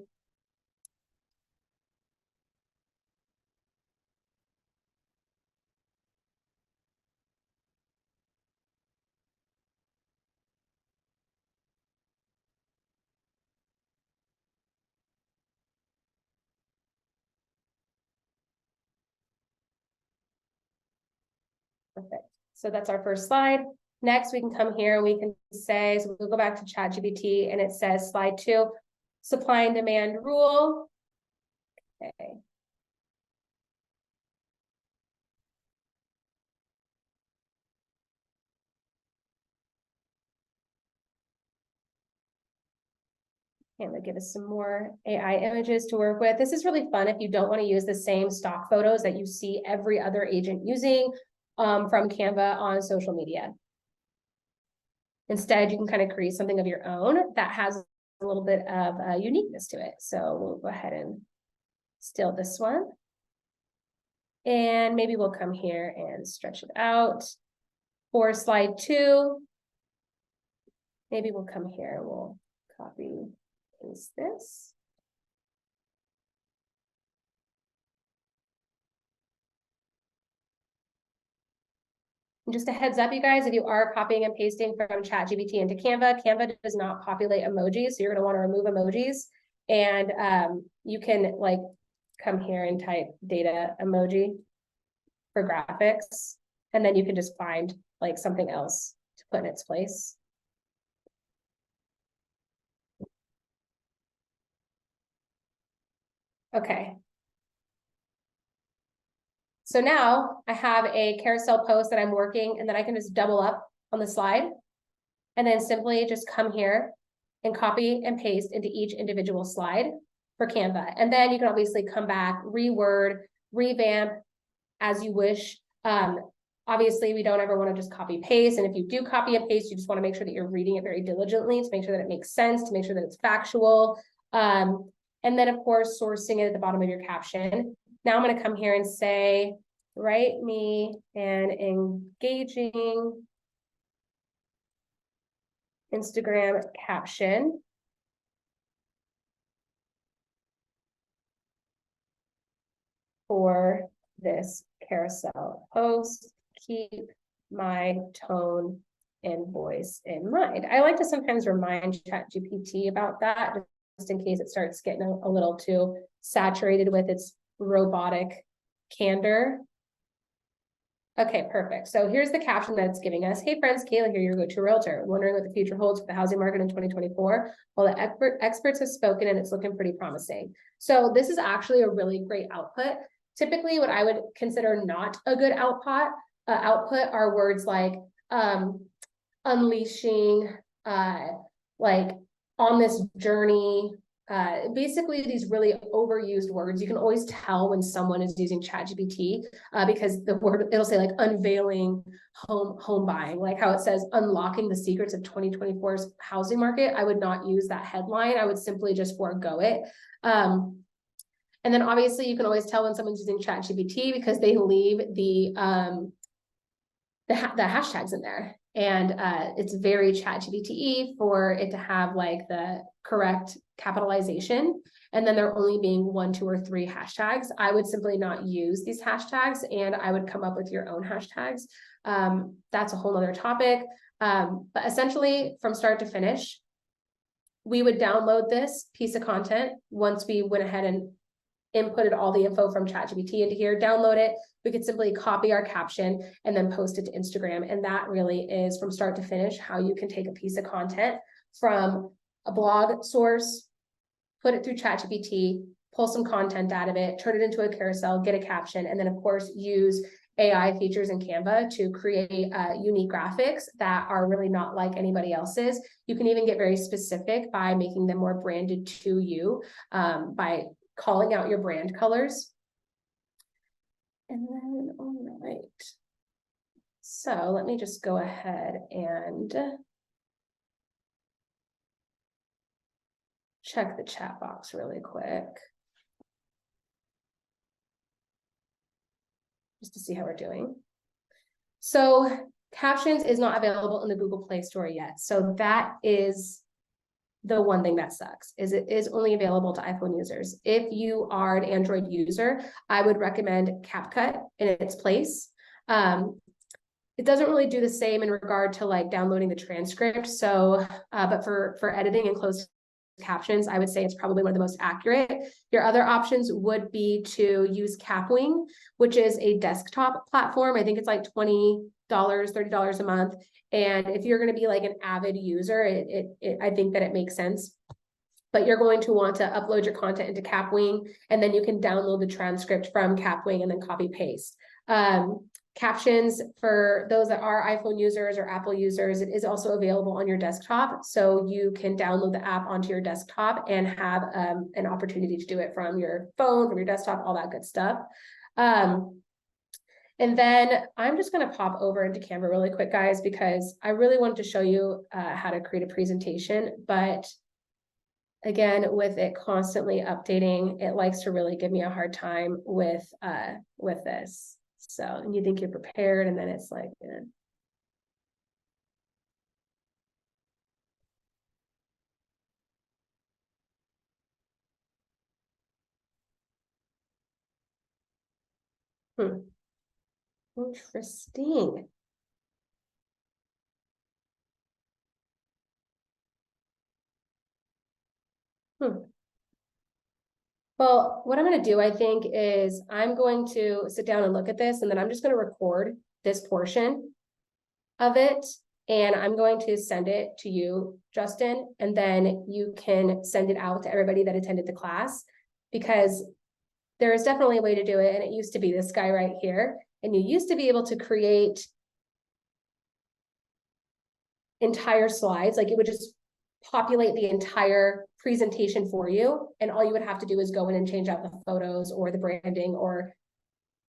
perfect. So that's our first slide. Next, we can come here and we can say, so we'll go back to ChatGPT and it says slide 2, supply and demand rule. Okay. And they give us some more AI images to work with. This is really fun if you don't want to use the same stock photos that you see every other agent using from Canva on social media. Instead, you can kind of create something of your own that has a little bit of uniqueness to it. So we'll go ahead and steal this one. And maybe we'll come here and stretch it out. For slide 2, maybe we'll come here and we'll copy, paste this. And just a heads up, you guys, if you are copying and pasting from ChatGPT into Canva, Canva does not populate emojis, so you're going to want to remove emojis. And you can like come here and type data emoji for graphics, and then you can just find like something else to put in its place. Okay. So now I have a carousel post that I'm working, and then I can just double up on the slide and then simply just come here and copy and paste into each individual slide for Canva. And then you can obviously come back, reword, revamp as you wish. Obviously, we don't ever want to just copy paste. And if you do copy and paste, you just want to make sure that you're reading it very diligently to make sure that it makes sense, to make sure that it's factual. And then, of course, sourcing it at the bottom of your caption. Now I'm going to come here and say, write me an engaging Instagram caption for this carousel post. Keep my tone and voice in mind. I like to sometimes remind ChatGPT about that, just in case it starts getting a little too saturated with its robotic candor. Okay, perfect. So here's the caption that it's giving us. Hey friends, Kayla here, your go-to realtor. Wondering what the future holds for the housing market in 2024? Well, the experts have spoken and it's looking pretty promising. So this is actually a really great output. Typically, what I would consider not a good output are words like unleashing, like on this journey. Basically these really overused words. You can always tell when someone is using ChatGPT because the word, it'll say like unveiling home buying, like how it says unlocking the secrets of 2024's housing market. I would not use that headline. I would simply just forego it. And then obviously you can always tell when someone's using ChatGPT because they leave the hashtags in there. And it's very ChatGPT-y for it to have like the correct capitalization. And then there only being 1, 2, or 3 hashtags. I would simply not use these hashtags and I would come up with your own hashtags. That's a whole nother topic. But essentially from start to finish, we would download this piece of content once we went ahead and inputted all the info from ChatGPT into here, download it. We could simply copy our caption and then post it to Instagram. And that really is from start to finish how you can take a piece of content from a blog source, put it through ChatGPT, pull some content out of it, turn it into a carousel, get a caption, and then of course use AI features in Canva to create unique graphics that are really not like anybody else's. You can even get very specific by making them more branded to you by calling out your brand colors. And then, all right. So let me just go ahead and check the chat box really quick. Just to see how we're doing. So captions is not available in the Google Play Store yet. So that is the one thing that sucks, is it is only available to iPhone users. If you are an Android user, I would recommend CapCut in its place. It doesn't really do the same in regard to like downloading the transcript. So, but for editing and closed captions, I would say it's probably one of the most accurate. Your other options would be to use Kapwing, which is a desktop platform. I think it's like $20, $30 a month. And if you're going to be like an avid user, I think that it makes sense. But you're going to want to upload your content into Kapwing, and then you can download the transcript from Kapwing and then copy paste. Captions for those that are iPhone users or Apple users, it is also available on your desktop. So you can download the app onto your desktop and have an opportunity to do it from your phone, from your desktop, all that good stuff. And then I'm just going to pop over into Canva really quick, guys, because I really wanted to show you how to create a presentation. But again, with it constantly updating, it likes to really give me a hard time with this. So, and you think you're prepared, and then it's like, Interesting. Well, what I'm going to do, I think, is I'm going to sit down and look at this, and then I'm just going to record this portion of it. And I'm going to send it to you, Justin, and then you can send it out to everybody that attended the class, because there is definitely a way to do it. And it used to be this guy right here. And you used to be able to create entire slides, like it would just populate the entire presentation for you. And all you would have to do is go in and change out the photos or the branding or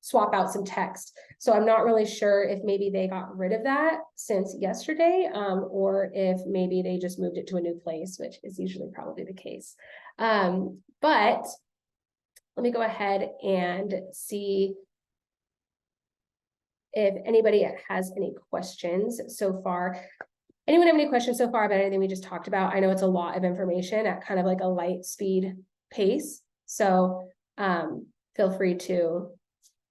swap out some text. So I'm not really sure if maybe they got rid of that since yesterday, or if maybe they just moved it to a new place, which is usually probably the case. But let me go ahead and see if anybody has any questions so far. Anyone have any questions so far about anything we just talked about? I know it's a lot of information at kind of like a light speed pace. So feel free to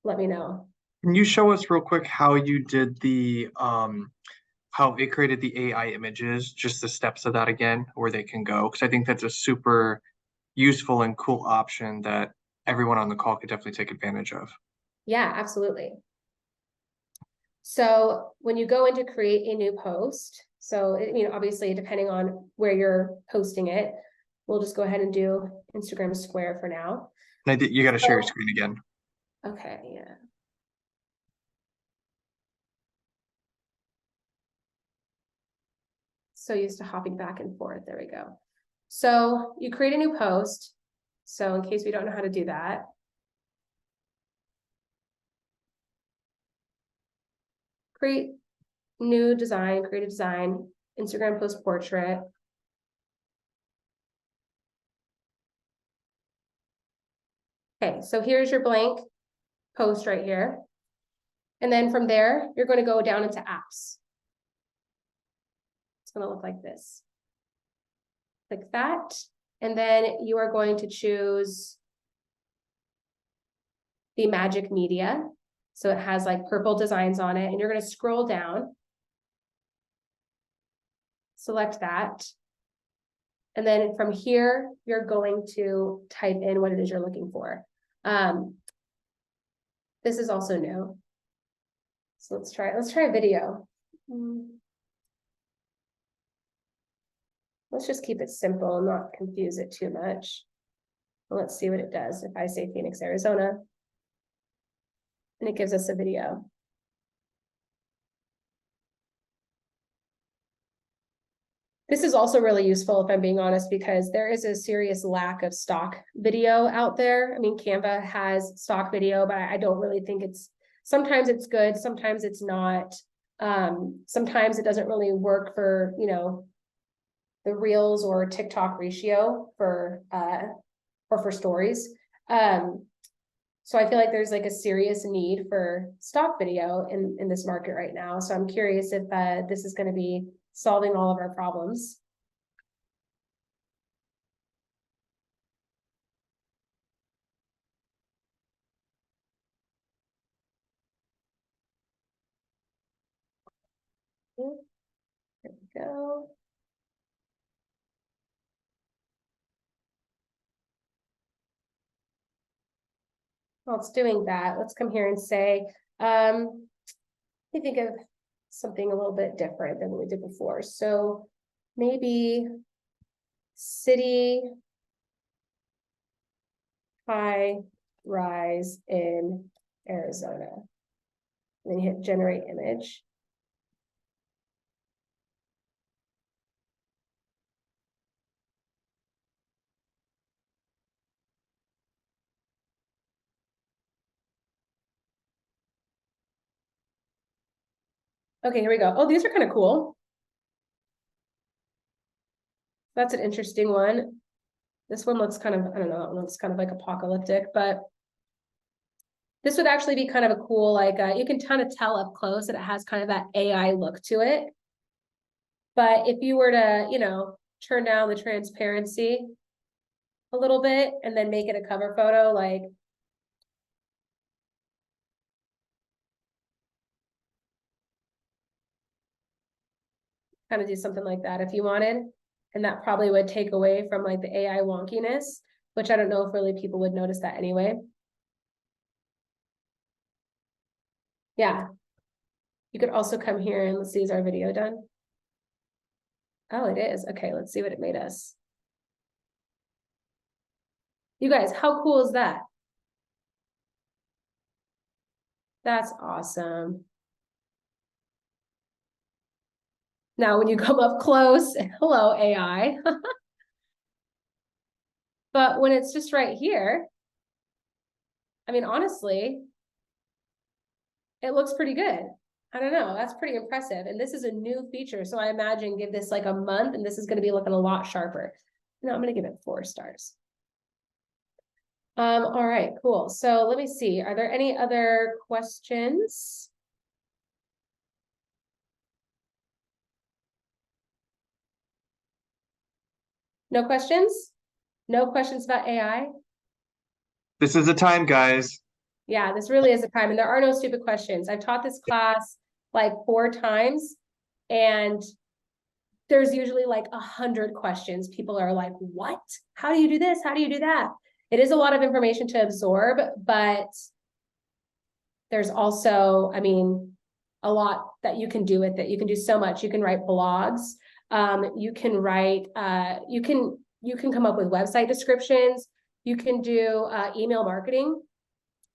let me know. Can you show us real quick how you did the how it created the AI images, just the steps of that again, where they can go? Because I think that's a super useful and cool option that everyone on the call could definitely take advantage of. Yeah, absolutely. So when you go in to create a new post, so obviously depending on where you're posting it, we'll just go ahead and do Instagram Square for now. And you got to share your screen again. Okay, yeah. So used to hopping back and forth. There we go. So you create a new post. So in case we don't know how to do that. Create new design, create a design, Instagram post portrait. Okay, so here's your blank post right here. And then from there, you're going to go down into apps. It's going to look like this. Like that. And then you are going to choose the Magic Media. So it has like purple designs on it, and you're going to scroll down. Select that. And then from here, you're going to type in what it is you're looking for. This is also new. So let's try a video. Let's just keep it simple and not confuse it too much. Let's see what it does if I say Phoenix, Arizona. And it gives us a video. This is also really useful, if I'm being honest, because there is a serious lack of stock video out there. I mean, Canva has stock video, but I don't really think sometimes it's good, sometimes it's not. Sometimes it doesn't really work for, the Reels or TikTok ratio or for stories. So I feel like there's like a serious need for stock video in this market right now. So I'm curious if this is going to be solving all of our problems. There we go. While it's doing that, let's come here and say, let me think of something a little bit different than what we did before. So maybe city high rise in Arizona. And then you hit generate image. Okay, here we go. Oh, these are kind of cool. That's an interesting one. This one looks kind of, I don't know, that one looks kind of like apocalyptic, but this would actually be kind of a cool, like you can kind of tell up close that it has kind of that AI look to it. But if you were to, turn down the transparency a little bit and then make it a cover photo, like kind of do something like that if you wanted. And that probably would take away from like the AI wonkiness, which I don't know if really people would notice that anyway. Yeah. You could also come here and let's see, is our video done? Oh, it is. Okay, let's see what it made us. You guys, how cool is that? That's awesome. Now, when you come up close, hello, AI. But when it's just right here, I mean, honestly, it looks pretty good. I don't know, that's pretty impressive. And this is a new feature. So I imagine give this like a month and this is going to be looking a lot sharper. No, I'm going to give it 4 stars. All right, cool. So let me see. Are there any other questions? No questions? No questions about AI? This is the time, guys. Yeah, this really is a time, and there are no stupid questions. I've taught this class like 4 times, and there's usually like 100 questions. People are like, what? How do you do this? How do you do that? It is a lot of information to absorb, but there's also, I mean, a lot that you can do with it. You can do so much. You can write blogs. You can write, you can come up with website descriptions. You can do email marketing.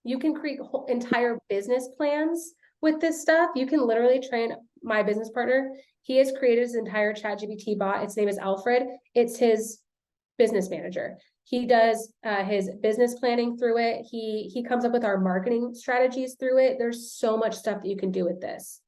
You can create whole entire business plans with this stuff. You can literally train my business partner. He has created his entire ChatGPT bot. Its name is Alfred. It's his business manager. He does his business planning through it. He comes up with our marketing strategies through it. There's so much stuff that you can do with this.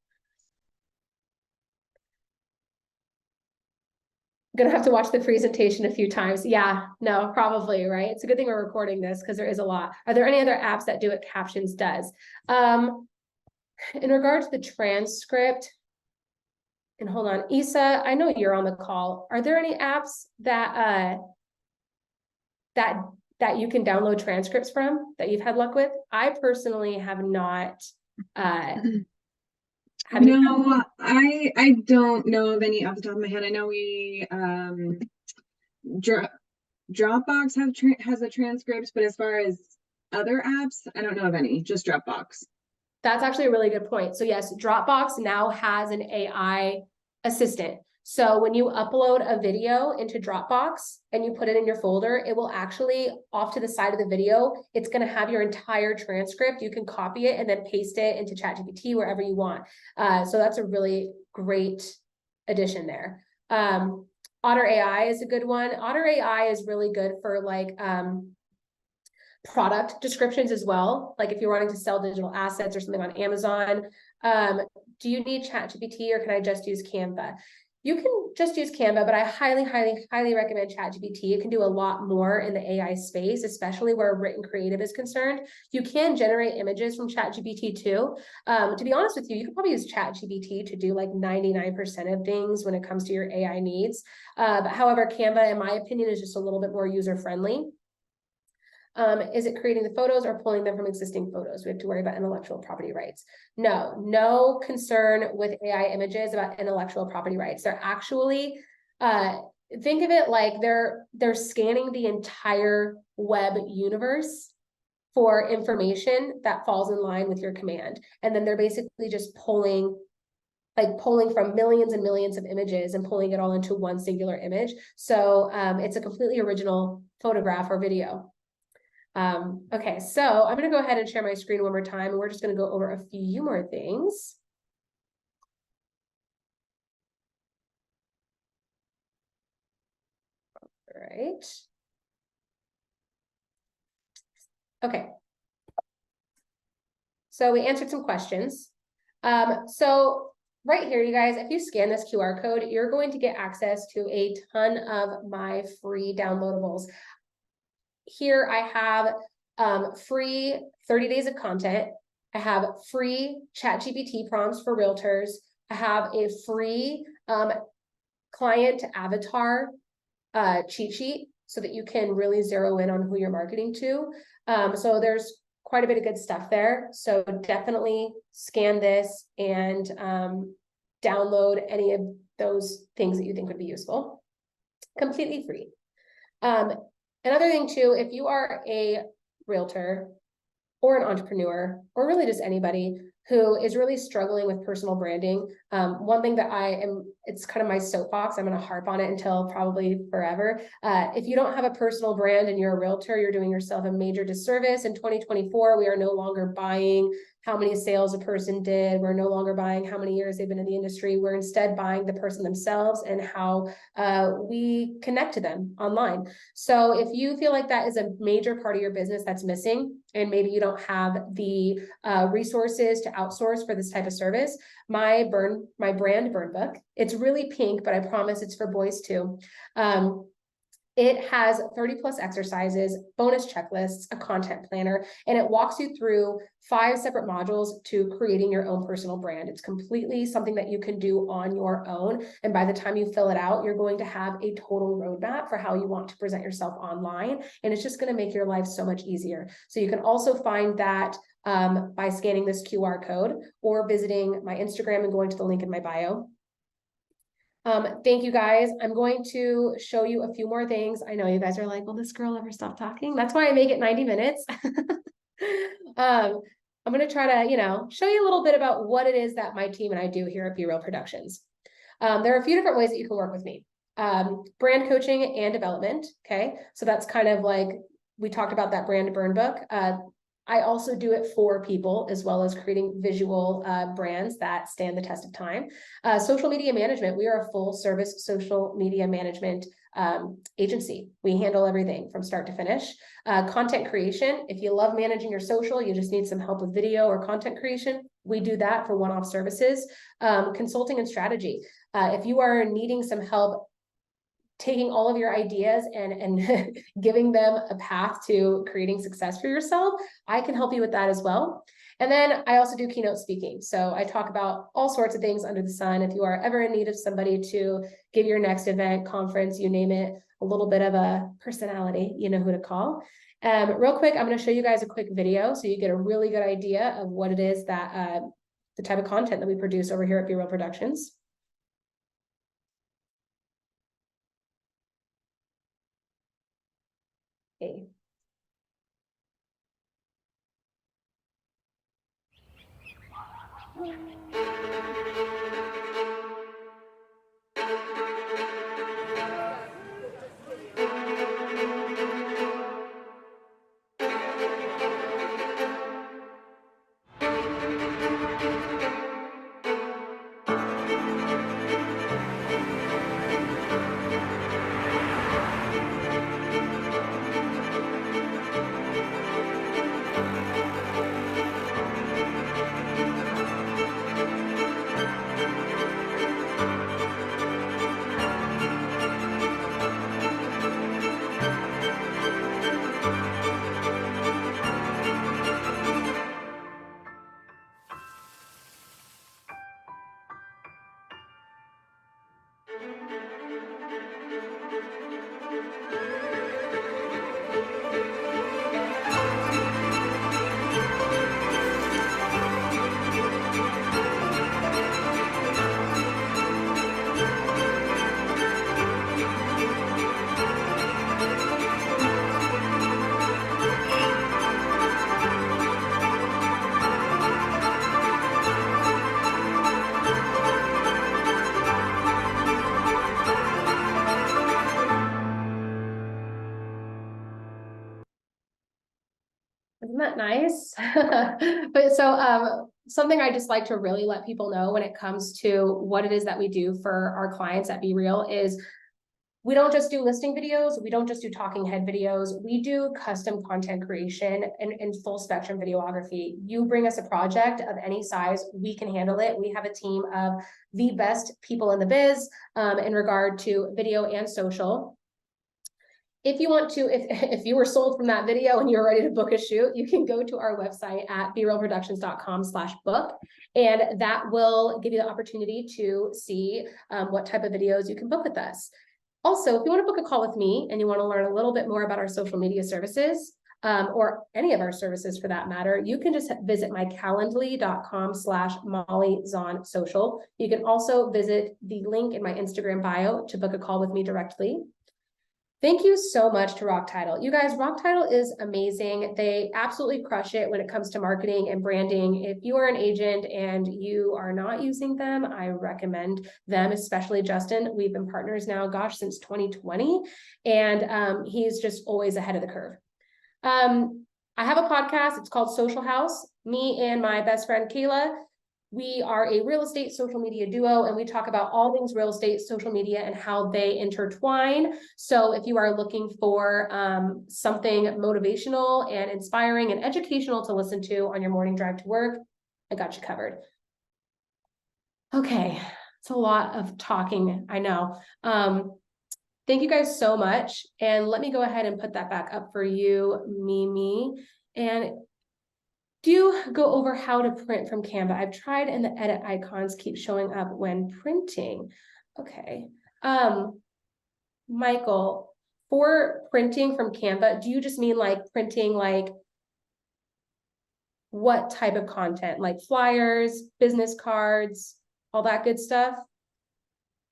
Gonna have to watch the presentation a few times. Yeah, no, probably, right? It's a good thing we're recording this because there is a lot. Are there any other apps that do what Captions does? In regard to the transcript, and hold on, Isa, I know you're on the call. Are there any apps that that you can download transcripts from that you've had luck with? I personally have not. No, I don't know of any off the top of my head. I know we Dropbox has a transcript, but as far as other apps, I don't know of any, just Dropbox. That's actually a really good point. So yes, Dropbox now has an AI assistant. So when you upload a video into Dropbox and you put it in your folder, it will actually, off to the side of the video, it's going to have your entire transcript. You can copy it and then paste it into ChatGPT wherever you want. So that's a really great addition there. Otter AI is a good one. Otter AI is really good for like product descriptions as well. Like if you're wanting to sell digital assets or something on Amazon, do you need ChatGPT or can I just use Canva? You can just use Canva, but I highly recommend ChatGPT. It can do a lot more in the AI space, especially where written creative is concerned. You can generate images from ChatGPT too. To be honest with you, you can probably use ChatGPT to do like 99% of things when it comes to your AI needs. But however, Canva, in my opinion, is just a little bit more user-friendly. Is it creating the photos or pulling them from existing photos? We have to worry about intellectual property rights. No concern with AI images about intellectual property rights. They're actually, think of it like they're scanning the entire web universe for information that falls in line with your command. And then they're basically just pulling from millions and millions of images and pulling it all into one singular image. So it's a completely original photograph or video. Okay, so I'm going to go ahead and share my screen one more time, and we're just going to go over a few more things. All right. Okay. So we answered some questions. So right here, you guys, if you scan this QR code, you're going to get access to a ton of my free downloadables. Here I have free 30 days of content. I have free ChatGPT prompts for realtors. I have a free client avatar cheat sheet so that you can really zero in on who you're marketing to. So there's quite a bit of good stuff there. So definitely scan this and download any of those things that you think would be useful. Completely free. Another thing too, if you are a realtor or an entrepreneur, or really just anybody who is really struggling with personal branding, one thing that it's kind of my soapbox, I'm going to harp on it until probably forever. If you don't have a personal brand and you're a realtor, you're doing yourself a major disservice. In 2024, we are no longer buying how many sales a person did. We're no longer buying how many years they've been in the industry. We're instead buying the person themselves and how we connect to them online. So if you feel like that is a major part of your business that's missing, and maybe you don't have the resources to outsource for this type of service, my brand burn book, it's really pink, but I promise it's for boys too. It has 30 plus exercises, bonus checklists, a content planner, and it walks you through 5 separate modules to creating your own personal brand. It's completely something that you can do on your own. And by the time you fill it out, you're going to have a total roadmap for how you want to present yourself online. And it's just going to make your life so much easier. So you can also find that by scanning this QR code or visiting my Instagram and going to the link in my bio. Thank you guys. I'm going to show you a few more things. I know you guys are like, will this girl ever stop talking? That's why I make it 90 minutes. I'm going to try to, show you a little bit about what it is that my team and I do here at BeReal Productions. There are a few different ways that you can work with me. Brand coaching and development. Okay. So that's kind of like, we talked about that brand burn book. I also do it for people, as well as creating visual brands that stand the test of time. Social media management. We are a full service social media management agency. We handle everything from start to finish. Content creation. If you love managing your social, you just need some help with video or content creation, we do that for one-off services. Consulting and strategy. If you are needing some help taking all of your ideas and giving them a path to creating success for yourself, I can help you with that as well. And then I also do keynote speaking. So I talk about all sorts of things under the sun. If you are ever in need of somebody to give your next event, conference, you name it, a little bit of a personality, you know who to call. Real quick, I'm going to show you guys a quick video so you get a really good idea of what it is that the type of content that we produce over here at BeReal Productions. Okay. Isn't that nice? But so something I just like to really let people know when it comes to what it is that we do for our clients at BeReal is we don't just do listing videos. We don't just do talking head videos. We do custom content creation and full spectrum videography. You bring us a project of any size, we can handle it. We have a team of the best people in the biz in regard to video and social. If you want to, if you were sold from that video and you're ready to book a shoot, you can go to our website at berealproductions.com/book, and that will give you the opportunity to see what type of videos you can book with us. Also, if you want to book a call with me and you want to learn a little bit more about our social media services, or any of our services for that matter, you can just visit my calendly.com/MollyZahn social. You can also visit the link in my Instagram bio to book a call with me directly. Thank you so much to Rock Title. You guys, Rock Title is amazing. They absolutely crush it when it comes to marketing and branding. If you are an agent and you are not using them, I recommend them, especially Justin. We've been partners now, gosh, since 2020, and he's just always ahead of the curve. I have a podcast. It's called Social House. Me and my best friend, Kayla, we are a real estate social media duo, and we talk about all things real estate, social media, and how they intertwine. So if you are looking for something motivational and inspiring and educational to listen to on your morning drive to work, I got you covered. Okay, it's a lot of talking, I know. Thank you guys so much. And let me go ahead and put that back up for you, Mimi. And do go over how to print from Canva. I've tried and the edit icons keep showing up when printing. Okay. Michael, for printing from Canva, do you just mean like printing like what type of content? Like flyers, business cards, all that good stuff?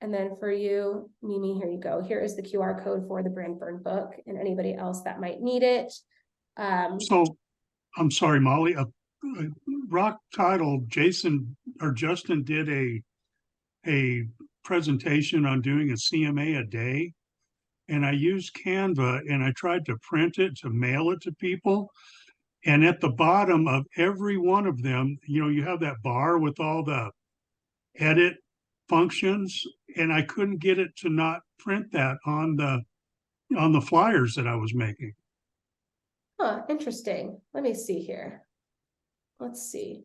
And then for you, Mimi, here you go. Here is the QR code for the Brand Burn book and anybody else that might need it. So, I'm sorry, Molly, Rock Title, Jason or Justin did a presentation on doing a CMA a day. And I used Canva and I tried to print it to mail it to people. And at the bottom of every one of them, you have that bar with all the edit functions, and I couldn't get it to not print that on the flyers that I was making. Huh, interesting. Let me see here. Let's see.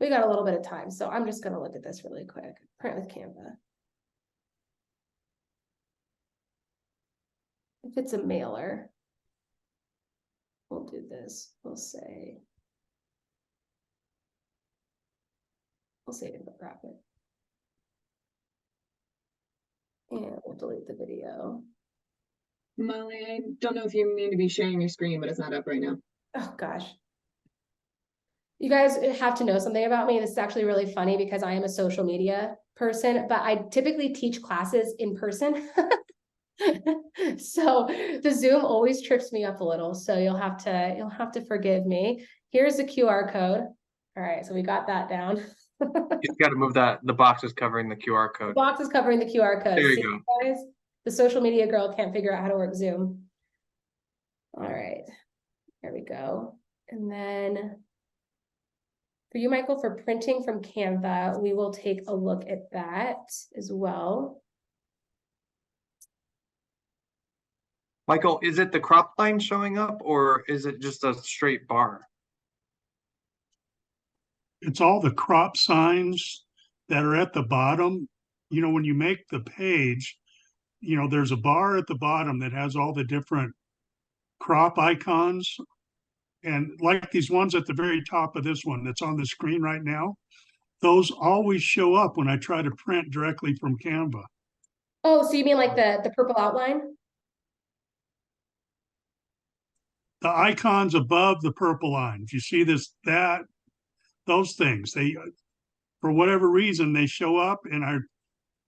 We got a little bit of time, so I'm just gonna look at this really quick. Print with Canva. If it's a mailer, we'll do this. We'll say infographic. And we'll delete the video. Molly, I don't know if you mean to be sharing your screen, but it's not up right now. Oh gosh. You guys have to know something about me. This is actually really funny because I am a social media person, but I typically teach classes in person. So the Zoom always trips me up a little. So you'll have to forgive me. Here's the QR code. All right, so we got that down. You've got to move that. The box is covering the QR The code. box is covering the QR code. There you See, go. guys? The social media girl can't figure out how to work Zoom. All right, there we go. And then for you, Michael, for printing from Canva, we will take a look at that as well. Michael, is it the crop line showing up or is it just a straight bar? It's all the crop signs that are at the bottom. When you make the page, there's a bar at the bottom that has all the different crop icons. And like these ones at the very top of this one that's on the screen right now, those always show up when I try to print directly from Canva. Oh, so you mean like the purple outline? The icons above the purple lines, you see those things, for whatever reason, they show up, and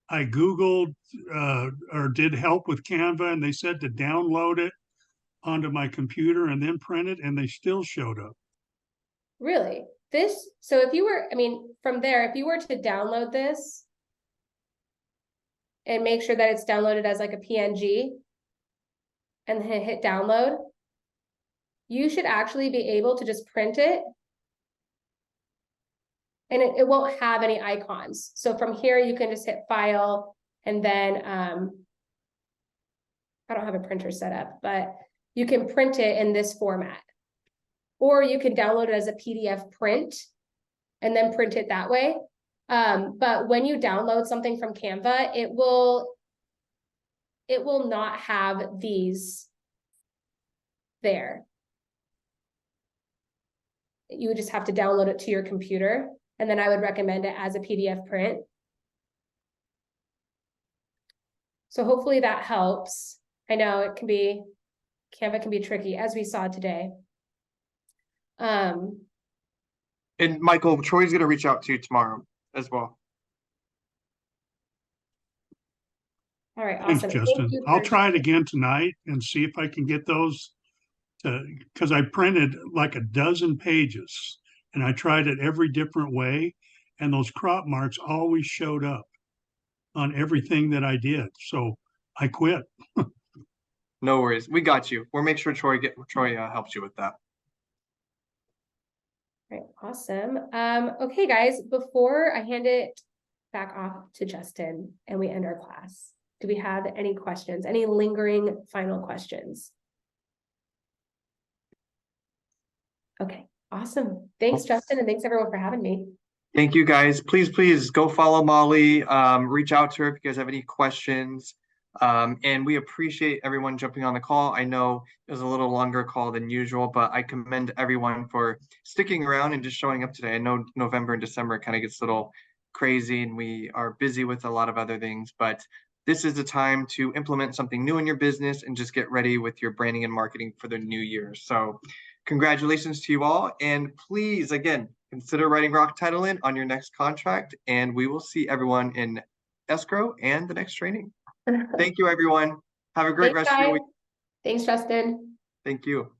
I Googled or did help with Canva, and they said to download it onto my computer and then print it, and they still showed up. Really? So if you were, from there, if you were to download this and make sure that it's downloaded as like a PNG and then hit download, you should actually be able to just print it. And it won't have any icons. So from here, you can just hit file and then, I don't have a printer set up, but you can print it in this format. Or you can download it as a PDF print and then print it that way. But when you download something from Canva, it will not have these there. You would just have to download it to your computer, and then I would recommend it as a PDF print. So hopefully that helps. I know it can be Canva can be tricky, as we saw today. Um, And Michael, Troy's gonna reach out to you tomorrow as well. all right, Thanks, awesome. Thank Justin. you I'll for try it again tonight and see if I can get those because I printed like a dozen pages and I tried it every different way. And those crop marks always showed up on everything that I did. So I quit. No worries. We got you. We'll make sure Troy helps you with that. Right, awesome. Okay, guys, before I hand it back off to Justin and we end our class, do we have any questions, any lingering final questions? Okay, awesome. Thanks, Justin, and thanks everyone for having me. Thank you, guys. Please go follow Molly. Reach out to her if you guys have any questions. And we appreciate everyone jumping on the call. I know it was a little longer call than usual, but I commend everyone for sticking around and just showing up today. I know November and December kind of gets a little crazy and we are busy with a lot of other things, but this is the time to implement something new in your business and just get ready with your branding and marketing for the new year. So congratulations to you all. And please, again, consider writing Rock Title in on your next contract. And we will see everyone in escrow and the next training. Thank you, everyone. Have a great Thanks, rest of your guys. week. Thanks, Justin. Thank you.